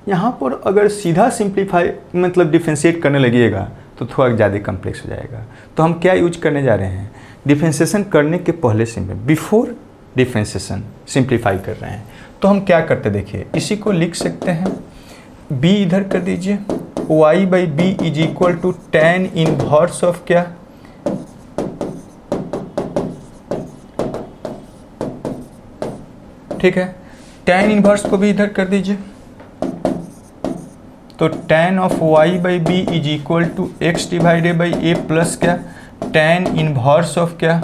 यहाँ पर अगर सीधा सिंप्लीफाई मतलब डिफरेंशिएट करने लगिएगा तो थोड़ा ज़्यादा कॉम्प्लेक्स हो जाएगा, तो हम क्या यूज करने जा रहे हैं, डिफरेंशिएशन करने के पहले बिफोर डिफरेंशिएशन सिंप्लीफाई कर रहे हैं, तो हम क्या करते देखिए, इसी को लिख सकते हैं b इधर कर दीजिए, y by B is equal to tan inverse of क्या ठीक है। tan इनवर्स को भी इधर कर दीजिए, तो tan of y by B is equal to X divided by a plus क्या tan इनवर्स ऑफ क्या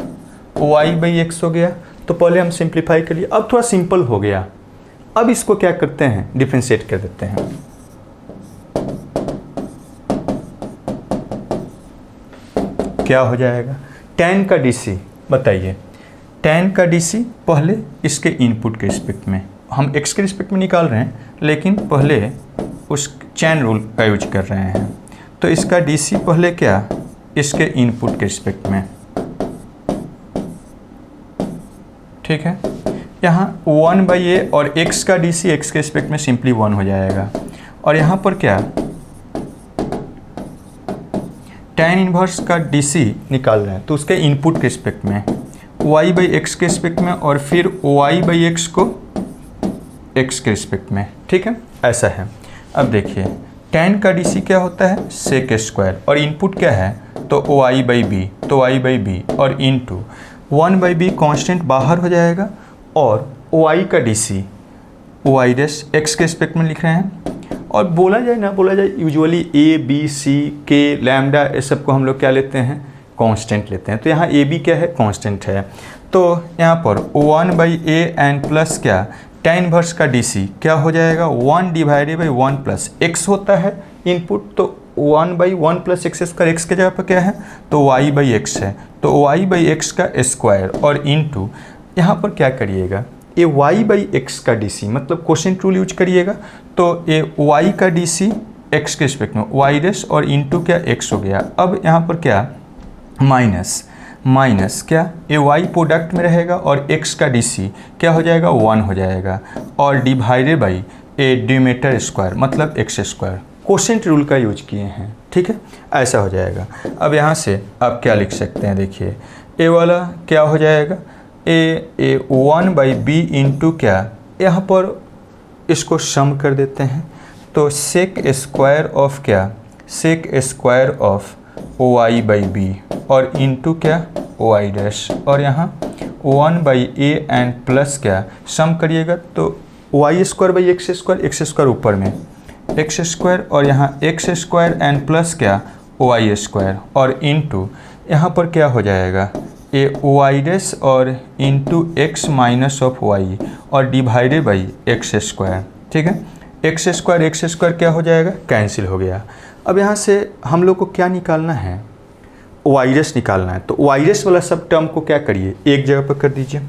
y बाई एक्स हो गया। तो पहले हम सिंप्लीफाई कर लिए, अब थोड़ा सिंपल हो गया। अब इसको क्या करते हैं, डिफरेंशिएट कर देते हैं। क्या हो जाएगा, tan का dc बताइए, tan का dc पहले इसके इनपुट के रिस्पेक्ट में, हम x के रिस्पेक्ट में निकाल रहे हैं लेकिन पहले उस चैन रूल का यूज कर रहे हैं। तो इसका dc पहले क्या, इसके इनपुट के रिस्पेक्ट में, ठीक है। यहाँ 1 बाई ए और x का dc x के रिस्पेक्ट में सिंपली 1 हो जाएगा। और यहाँ पर क्या, tan इनवर्स का dc निकाल रहे हैं तो उसके इनपुट के रिस्पेक्ट में y बाई एक्स के रिस्पेक्ट में और फिर y बाई एक्स को x के रिस्पेक्ट में, ठीक है, ऐसा है। अब देखिए tan का dc क्या होता है, सेक स्क्वायर, और इनपुट क्या है तो y बाई बी, तो y बाई बी और इंटू 1 बाई बी कॉन्स्टेंट बाहर हो जाएगा और y का dc y डैश x के रिस्पेक्ट में लिख रहे हैं। और बोला जाए ना बोला जाए, usually a b c k lambda ये सब को हम लोग क्या लेते हैं, कांस्टेंट लेते हैं। तो यहाँ a b क्या है, कांस्टेंट है। तो यहाँ पर 1 बाई ए एन प्लस क्या tan इनवर्स का dc क्या हो जाएगा, 1 डिवाइडेड बाई 1 प्लस x होता है इनपुट, तो 1 by 1 plus x square, x के जगह पर क्या है तो y बाई एक्स है, तो y बाई एक्स का स्क्वायर और इंटू यहाँ पर क्या करिएगा, ये y बाई एक्स का dc मतलब क्वोशिएंट रूल यूज करिएगा। तो ये y का dc x के रिस्पेक्ट में y डैश और इंटू क्या x हो गया। अब यहाँ पर क्या माइनस माइनस क्या, ये y प्रोडक्ट में रहेगा और x का dc क्या हो जाएगा 1 हो जाएगा और divided by A Demeter square मतलब x स्क्वायर, क्वोशिएंट रूल का यूज किए हैं, ठीक है, ऐसा हो जाएगा। अब यहाँ से आप क्या लिख सकते हैं, देखिए ए वाला क्या हो जाएगा, ए 1 बाई बी इंटू क्या, यहाँ पर इसको सम कर देते हैं तो सेक स्क्वायर ऑफ क्या, sec square of y by B और इंटू क्या y डैश, और यहाँ 1 बाई ए एंड प्लस क्या सम करिएगा तो y square by X square ऊपर में एक्स स्क्वायर और यहाँ एक्स स्क्वायर एंड प्लस क्या y स्क्वायर और इंटू यहाँ पर क्या हो जाएगा ए y डैश और into X minus of y और डिवाइडेड बाई एक्स स्क्वायर, ठीक है। एक्स स्क्वायर क्या हो जाएगा, कैंसिल हो गया। अब यहाँ से हम लोग को क्या निकालना है, y डैश निकालना है। तो y डैश वाला सब टर्म को क्या करिए, एक जगह पर कर दीजिए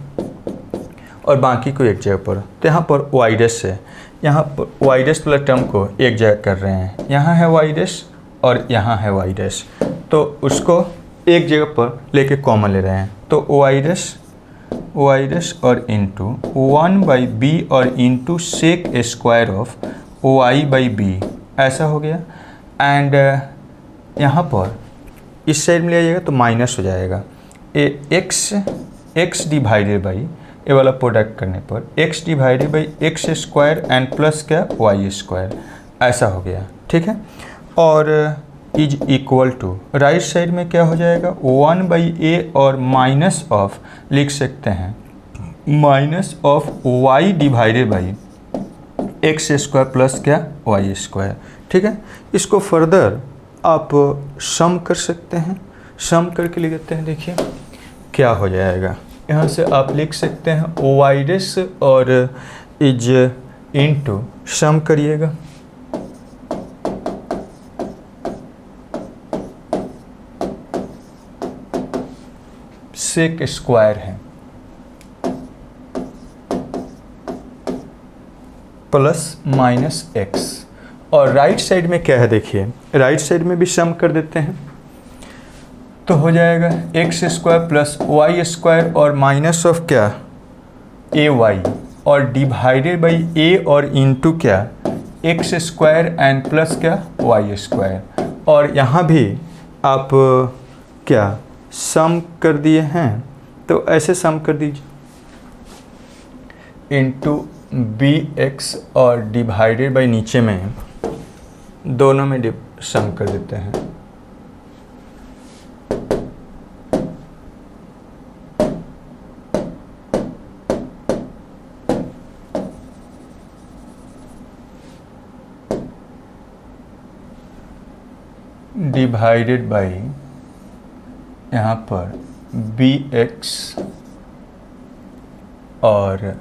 और बाकी को एक जगह पर। तो यहाँ पर y डैश है, यहाँ पर y डैश वाला टर्म को एक जगह कर रहे हैं, यहाँ है y डैश और यहाँ है y डैश, तो उसको एक जगह पर लेके कॉमन ले रहे हैं। तो y डैश और इंटू 1 बाई बी और into sec square of y by B, ऐसा हो गया। एंड यहाँ पर इस साइड में ले जाइएगा तो माइनस हो जाएगा, एक्स डिवाइडेड बाई ये वाला प्रोडक्ट करने पर x divided by X square and plus क्या y स्क्वायर, ऐसा हो गया, ठीक है। और is equal to right side में क्या हो जाएगा 1 बाई ए और माइनस ऑफ लिख सकते हैं minus of y divided by X square plus क्या y स्क्वायर, ठीक है। इसको फर्दर आप सम कर सकते हैं, सम करके लिख देते हैं, देखिए क्या हो जाएगा। यहाँ से आप लिख सकते हैं y डैश और इज इंटू सम करिएगा, सेक स्क्वायर है प्लस माइनस एक्स और राइट साइड में क्या है, देखिए राइट साइड में भी सम कर देते हैं तो हो जाएगा X square plus Y square और माइनस ऑफ क्या ए वाई और डिवाइडेड बाई ए और इंटू क्या एक्स स्क्वायर एंड प्लस क्या वाई स्क्वायर। और यहाँ भी आप क्या सम कर दिए हैं तो ऐसे सम कर दीजिए इंटू बी एक्स और डिवाइडेड बाई नीचे में दोनों में सम कर देते हैं। डिवाइडेड बाई यहाँ पर bx और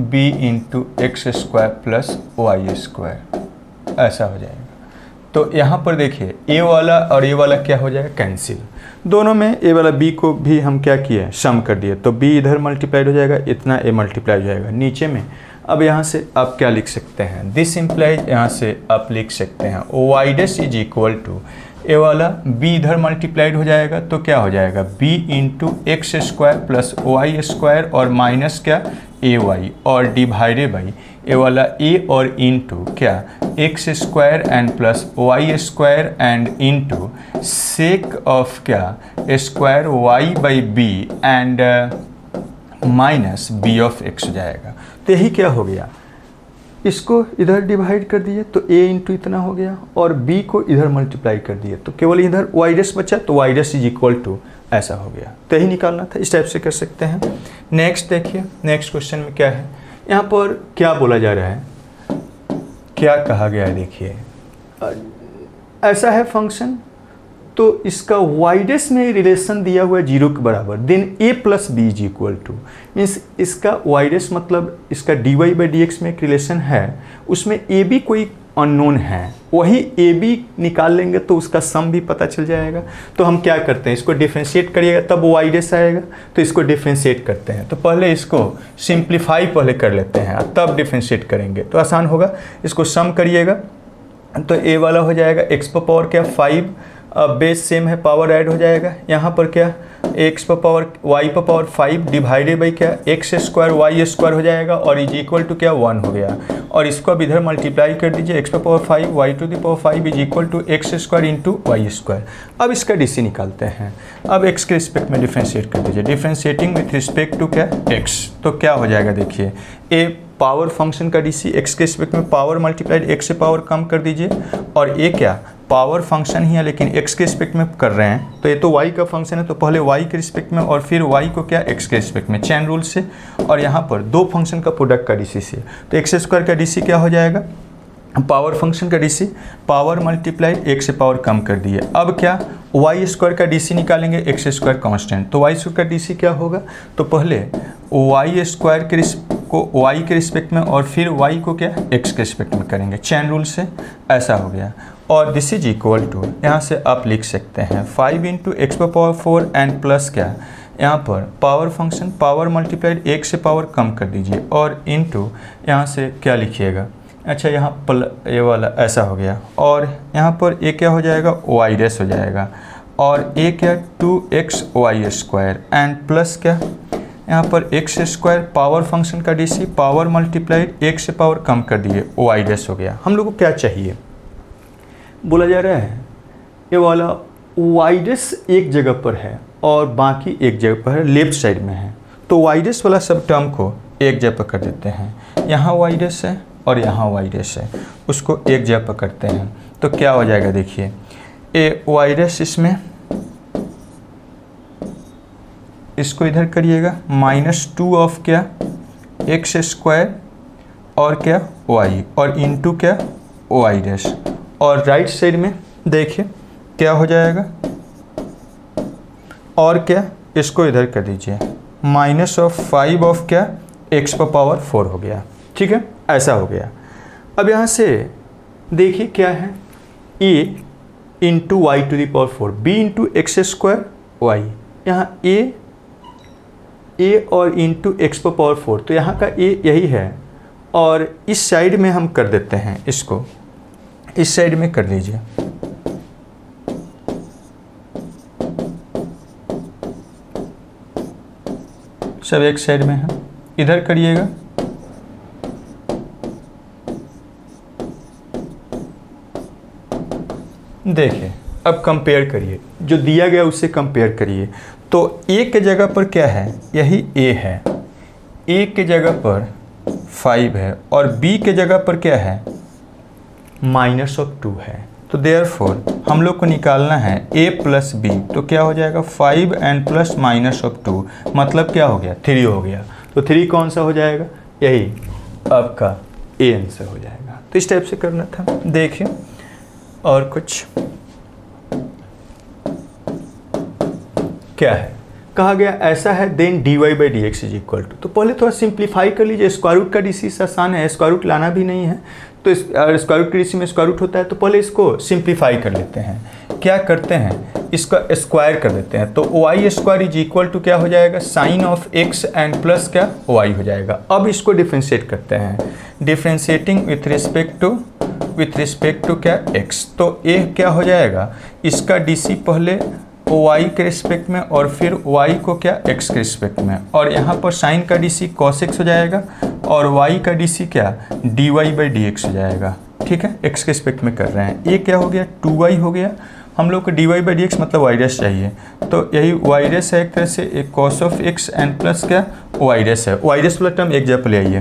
b into x square plus Y square, ऐसा हो जाएगा। तो यहाँ पर देखिए a वाला और a वाला क्या हो जाएगा, कैंसिल। दोनों में a वाला b को भी हम क्या किए, सम कर दिए, तो b इधर मल्टीप्लाइड हो जाएगा, इतना a मल्टीप्लाई हो जाएगा नीचे में। अब यहाँ से आप क्या लिख सकते हैं, दिस इम्प्लाइज, यहाँ से आप लिख सकते हैं y dash is equal to a वाला b इधर मल्टीप्लाइड हो जाएगा तो क्या हो जाएगा b into x square plus Y square और माइनस क्या ए वाई और डिवाइडेड बाई ए वाला a और इंटू क्या x square and plus Y square and into sec of क्या square y by b and minus b of x हो जाएगा। तो यही क्या हो गया, इसको इधर डिवाइड कर दिए तो a इंटू इतना हो गया और b को इधर मल्टीप्लाई कर दिए तो केवल इधर वाई डैश बचा, तो Y dash is equal to ऐसा हो गया। तो यही निकालना था, इस टाइप से कर सकते हैं। नेक्स्ट देखिए, नेक्स्ट क्वेश्चन में क्या है, यहाँ पर क्या बोला जा रहा है, क्या कहा गया है, देखिए ऐसा है फंक्शन, तो इसका वाई डैश में रिलेशन दिया हुआ है 0 के बराबर, then a plus B is equal to, means इसका वाई डैश मतलब इसका dy बाई डी एक्स में एक रिलेशन है, उसमें ए बी कोई अननोन है, वही ए बी निकाल लेंगे तो उसका सम भी पता चल जाएगा। तो हम क्या करते हैं, इसको डिफ्रेंशिएट करिएगा तब वाई डैश आएगा, तो इसको डिफ्रेंशिएट करते हैं। तो पहले इसको सिंप्लीफाई पहले कर लेते हैं तब डिफ्रेंशिएट करेंगे तो आसान होगा। इसको सम करिएगा तो a वाला हो जाएगा x पर पावर क्या 5, बेस सेम है, पावर ऐड हो जाएगा, यहाँ पर क्या x पर पावर y पर पावर 5 डिवाइडेड बाई क्या एक्स स्क्वायर वाई स्क्वायर हो जाएगा और इज इक्वल टू क्या 1 हो गया। और इसको अब इधर मल्टीप्लाई कर दीजिए, x पर power 5 y to the power 5 is equal to X square into Y square. अब इसका डीसी निकालते हैं, अब x के रिस्पेक्ट में डिफ्रेंशिएट कर दीजिए, डिफ्रेंशिएटिंग विथ रिस्पेक्ट टू क्या x, तो क्या हो जाएगा देखिए a पावर फंक्शन का डीसी x के रिस्पेक्ट में पावर मल्टीप्लाइड x से पावर कम कर दीजिए, और ये क्या पावर फंक्शन ही है लेकिन x के रिस्पेक्ट में कर रहे हैं, तो ये तो y का फंक्शन है तो पहले y के रिस्पेक्ट में और फिर y को क्या x के रिस्पेक्ट में, चैन रूल से, और यहाँ पर दो फंक्शन का प्रोडक्ट का डीसी से, तो एक्स स्क्वायर का डीसी क्या हो जाएगा, पावर फंक्शन का डीसी पावर मल्टीप्लाइड x से पावर कम कर दिए। अब क्या वाई स्क्वायर का डीसी निकालेंगे, एक्स स्क्वायर कांस्टेंट, तो वाई स्क्वायर का डीसी क्या होगा, तो पहले वाई स्क्वायर के को y के रिस्पेक्ट में और फिर y को क्या x के रिस्पेक्ट में करेंगे, चैन रूल से, ऐसा हो गया। और दिस इज इक्वल टू, यहाँ से आप लिख सकते हैं 5 इंटू एक्स पर पावर 4 एंड प्लस क्या, यहाँ पर पावर फंक्शन पावर मल्टीप्लाइड एक से पावर कम कर दीजिए और इंटू यहाँ से क्या लिखिएगा, अच्छा यहाँ ये वाला ऐसा हो गया, और यहाँ पर ये क्या हो जाएगा वाई डैश हो जाएगा, और ये क्या 2x Y square and plus क्या यहाँ पर एक्स स्क्वायर पावर फंक्शन का डीसी पावर मल्टीप्लाइड एक से पावर कम कर दिए वाई डैश हो गया। हम लोग को क्या चाहिए, बोला जा रहा है ये वाला वाई डैश एक जगह पर है और बाकी एक जगह पर है, लेफ्ट साइड में है, तो वाई डैश वाला सब टर्म को एक जगह पर कर देते हैं, यहाँ वाई डैश है और यहाँ वाई डैश है, उसको एक जगह पर करते हैं तो क्या हो जाएगा देखिए, ए वाई डैश इसमें, इसको इधर करिएगा -2 ऑफ क्या एक्स स्क्वायर और क्या वाई और इंटू क्या वाई डैश, और राइट साइड में देखिए क्या हो जाएगा, और क्या इसको इधर कर दीजिए -5 ऑफ क्या एक्स पर पावर 4 हो गया, ठीक है, ऐसा हो गया। अब यहाँ से देखिए क्या है a into Y to the power 4 b into x square Y, यहाँ a और इंटू एक्स पर पावर 4, तो यहाँ का a यही है, और इस साइड में हम कर देते हैं, इसको इस साइड में कर लीजिए, सब एक साइड में है, इधर करिएगा, देखिए अब कंपेयर करिए, जो दिया गया उससे कंपेयर करिए, तो a के जगह पर क्या है, यही a है, a के जगह पर 5 है और b के जगह पर क्या है -2 है, तो देयरफॉर हम लोग को निकालना है a प्लस b, तो क्या हो जाएगा 5 एंड प्लस -2, मतलब क्या हो गया 3 हो गया, तो 3 कौन सा हो जाएगा, यही आपका a आंसर हो जाएगा। तो इस टाइप से करना था, देखिए। और कुछ क्या है, कहा गया ऐसा है then dy by D x is equal to. तो पहले थोड़ा सिंप्लीफाई कर लीजिए, स्क्वायर रूट का डीसी आसान है, स्क्वायर रूट लाना भी नहीं है, तो स्क्वायर रूट के डीसी में स्क्वायर रूट होता है, तो पहले इसको सिंप्लीफाई कर लेते हैं। क्या करते हैं, इसका स्क्वायर कर देते हैं, तो Y square is equal to क्या हो जाएगा, sine of X and plus क्या वाई हो जाएगा। अब इसको डिफ्रेंशिएट करते हैं, डिफ्रेंशिएटिंग विथ रिस्पेक्ट टू क्या एक्स, तो ये क्या हो जाएगा, इसका डीसी पहले y के रिस्पेक्ट में और फिर y को क्या x के रिस्पेक्ट में, और यहाँ पर साइन का डीसी cos x हो जाएगा और y का डीसी क्या dy बाई डी एक्स हो जाएगा। ठीक है, x के रिस्पेक्ट में कर रहे हैं। ये क्या हो गया 2y हो गया, हम लोग को dy बाई डी एक्स मतलब y डैश चाहिए, तो यही y डैश है एक तरह से, एक cos of x and plus क्या y डैश है। y डैश वाला टर्म एक जगह पर ले आइए,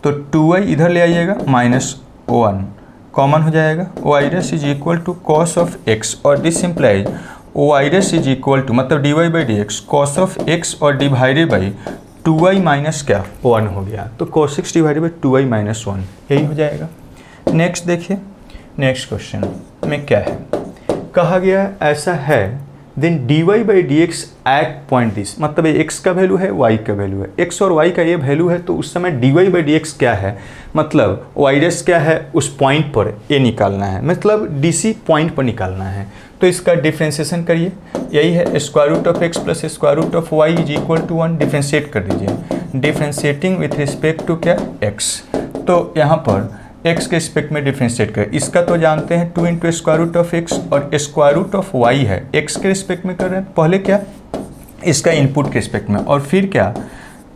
तो 2y इधर ले आइएगा -1 कॉमन हो जाएगा, y dash is equal to cos of x और this implies y dash is equal to मतलब dy by D x cos of x और डिवाइडेड बाई 2y माइनस क्या 1 हो गया, तो cos x divided by 2y minus 1 यही हो जाएगा। नेक्स्ट देखिए, नेक्स्ट क्वेश्चन में क्या है, कहा गया ऐसा है then dy by D x at point this, मतलब ये x का वैल्यू है y का वैल्यू है, x और y का ये वैल्यू है, तो उस समय dy बाई डी एक्स क्या है, मतलब y डैश क्या है उस पॉइंट पर ये निकालना है, मतलब dc पॉइंट पर निकालना है। तो इसका डिफ्रेंशिएशन करिए, यही है square root of x plus square root of y is equal to 1, differentiate कर दीजिए, डिफ्रेंशिएटिंग विथ रिस्पेक्ट टू क्या x, तो यहाँ पर x के रिस्पेक्ट में डिफ्रेंशिएट करें, इसका तो जानते हैं 2 into square root of x और स्क्वायर रूट ऑफ y है, x के रिस्पेक्ट में कर रहे हैं, पहले क्या इसका इनपुट के रिस्पेक्ट में और फिर क्या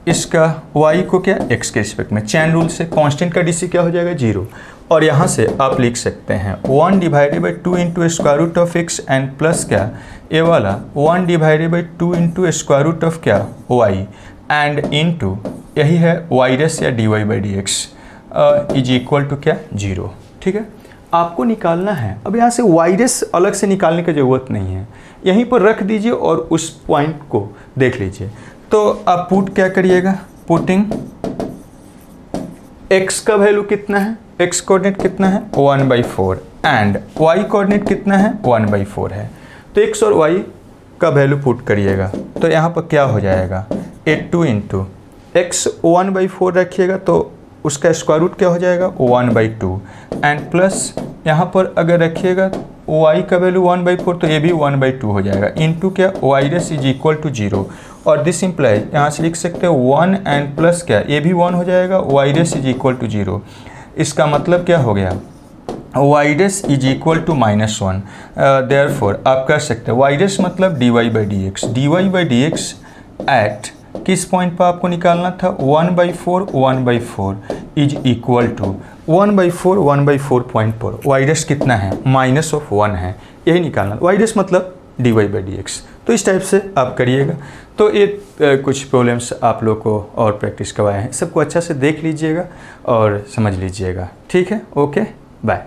इसका y को क्या x के रिस्पेक्ट में, चैन रूल से कांस्टेंट का डीसी क्या हो जाएगा 0, और यहाँ से आप लिख सकते हैं 1 divided by 2 into square root of x and plus क्या ये वाला 1 divided by 2 into square root of क्या y एंड इंटू यही है y डैश या dy by D x is equal to क्या 0। ठीक है, आपको निकालना है, अब यहाँ से y डैश अलग से निकालने की ज़रूरत नहीं है, यहीं पर रख दीजिए और उस पॉइंट को देख लीजिए। तो आप पुट क्या करिएगा, पुटिंग x का वैल्यू कितना है, x कोऑर्डिनेट कितना है 1/4 एंड y कोऑर्डिनेट कितना है 1/4 है, तो x और y का वैल्यू पुट करिएगा, तो यहाँ पर क्या हो जाएगा 2 इंटू x 1/4 रखिएगा तो उसका स्क्वायर रूट क्या हो जाएगा 1/2 एंड प्लस यहाँ पर अगर रखिएगा y का वैल्यू 1/4 तो ये भी 1/2 हो जाएगा, इंटू क्या y dash is equal to 0 और दिस इम्प्लाई यहाँ से लिख सकते हैं 1 एंड प्लस क्या ये भी 1 हो जाएगा, y dash is equal to 0, इसका मतलब क्या हो गया y dash is equal to -1, therefore आप कर सकते हैं y डैश मतलब dy by D x at किस पॉइंट पर आपको निकालना था 1/4 इज इक्वल टू 1/4 पॉइंट पर y डैश कितना है -1 है, यही निकालना, y डैश मतलब dy बाई डी एक्स। तो इस टाइप से आप करिएगा। तो ये कुछ प्रॉब्लम्स आप लोग को और प्रैक्टिस करवाए हैं, सबको अच्छा से देख लीजिएगा और समझ लीजिएगा। ठीक है, ओके बाय।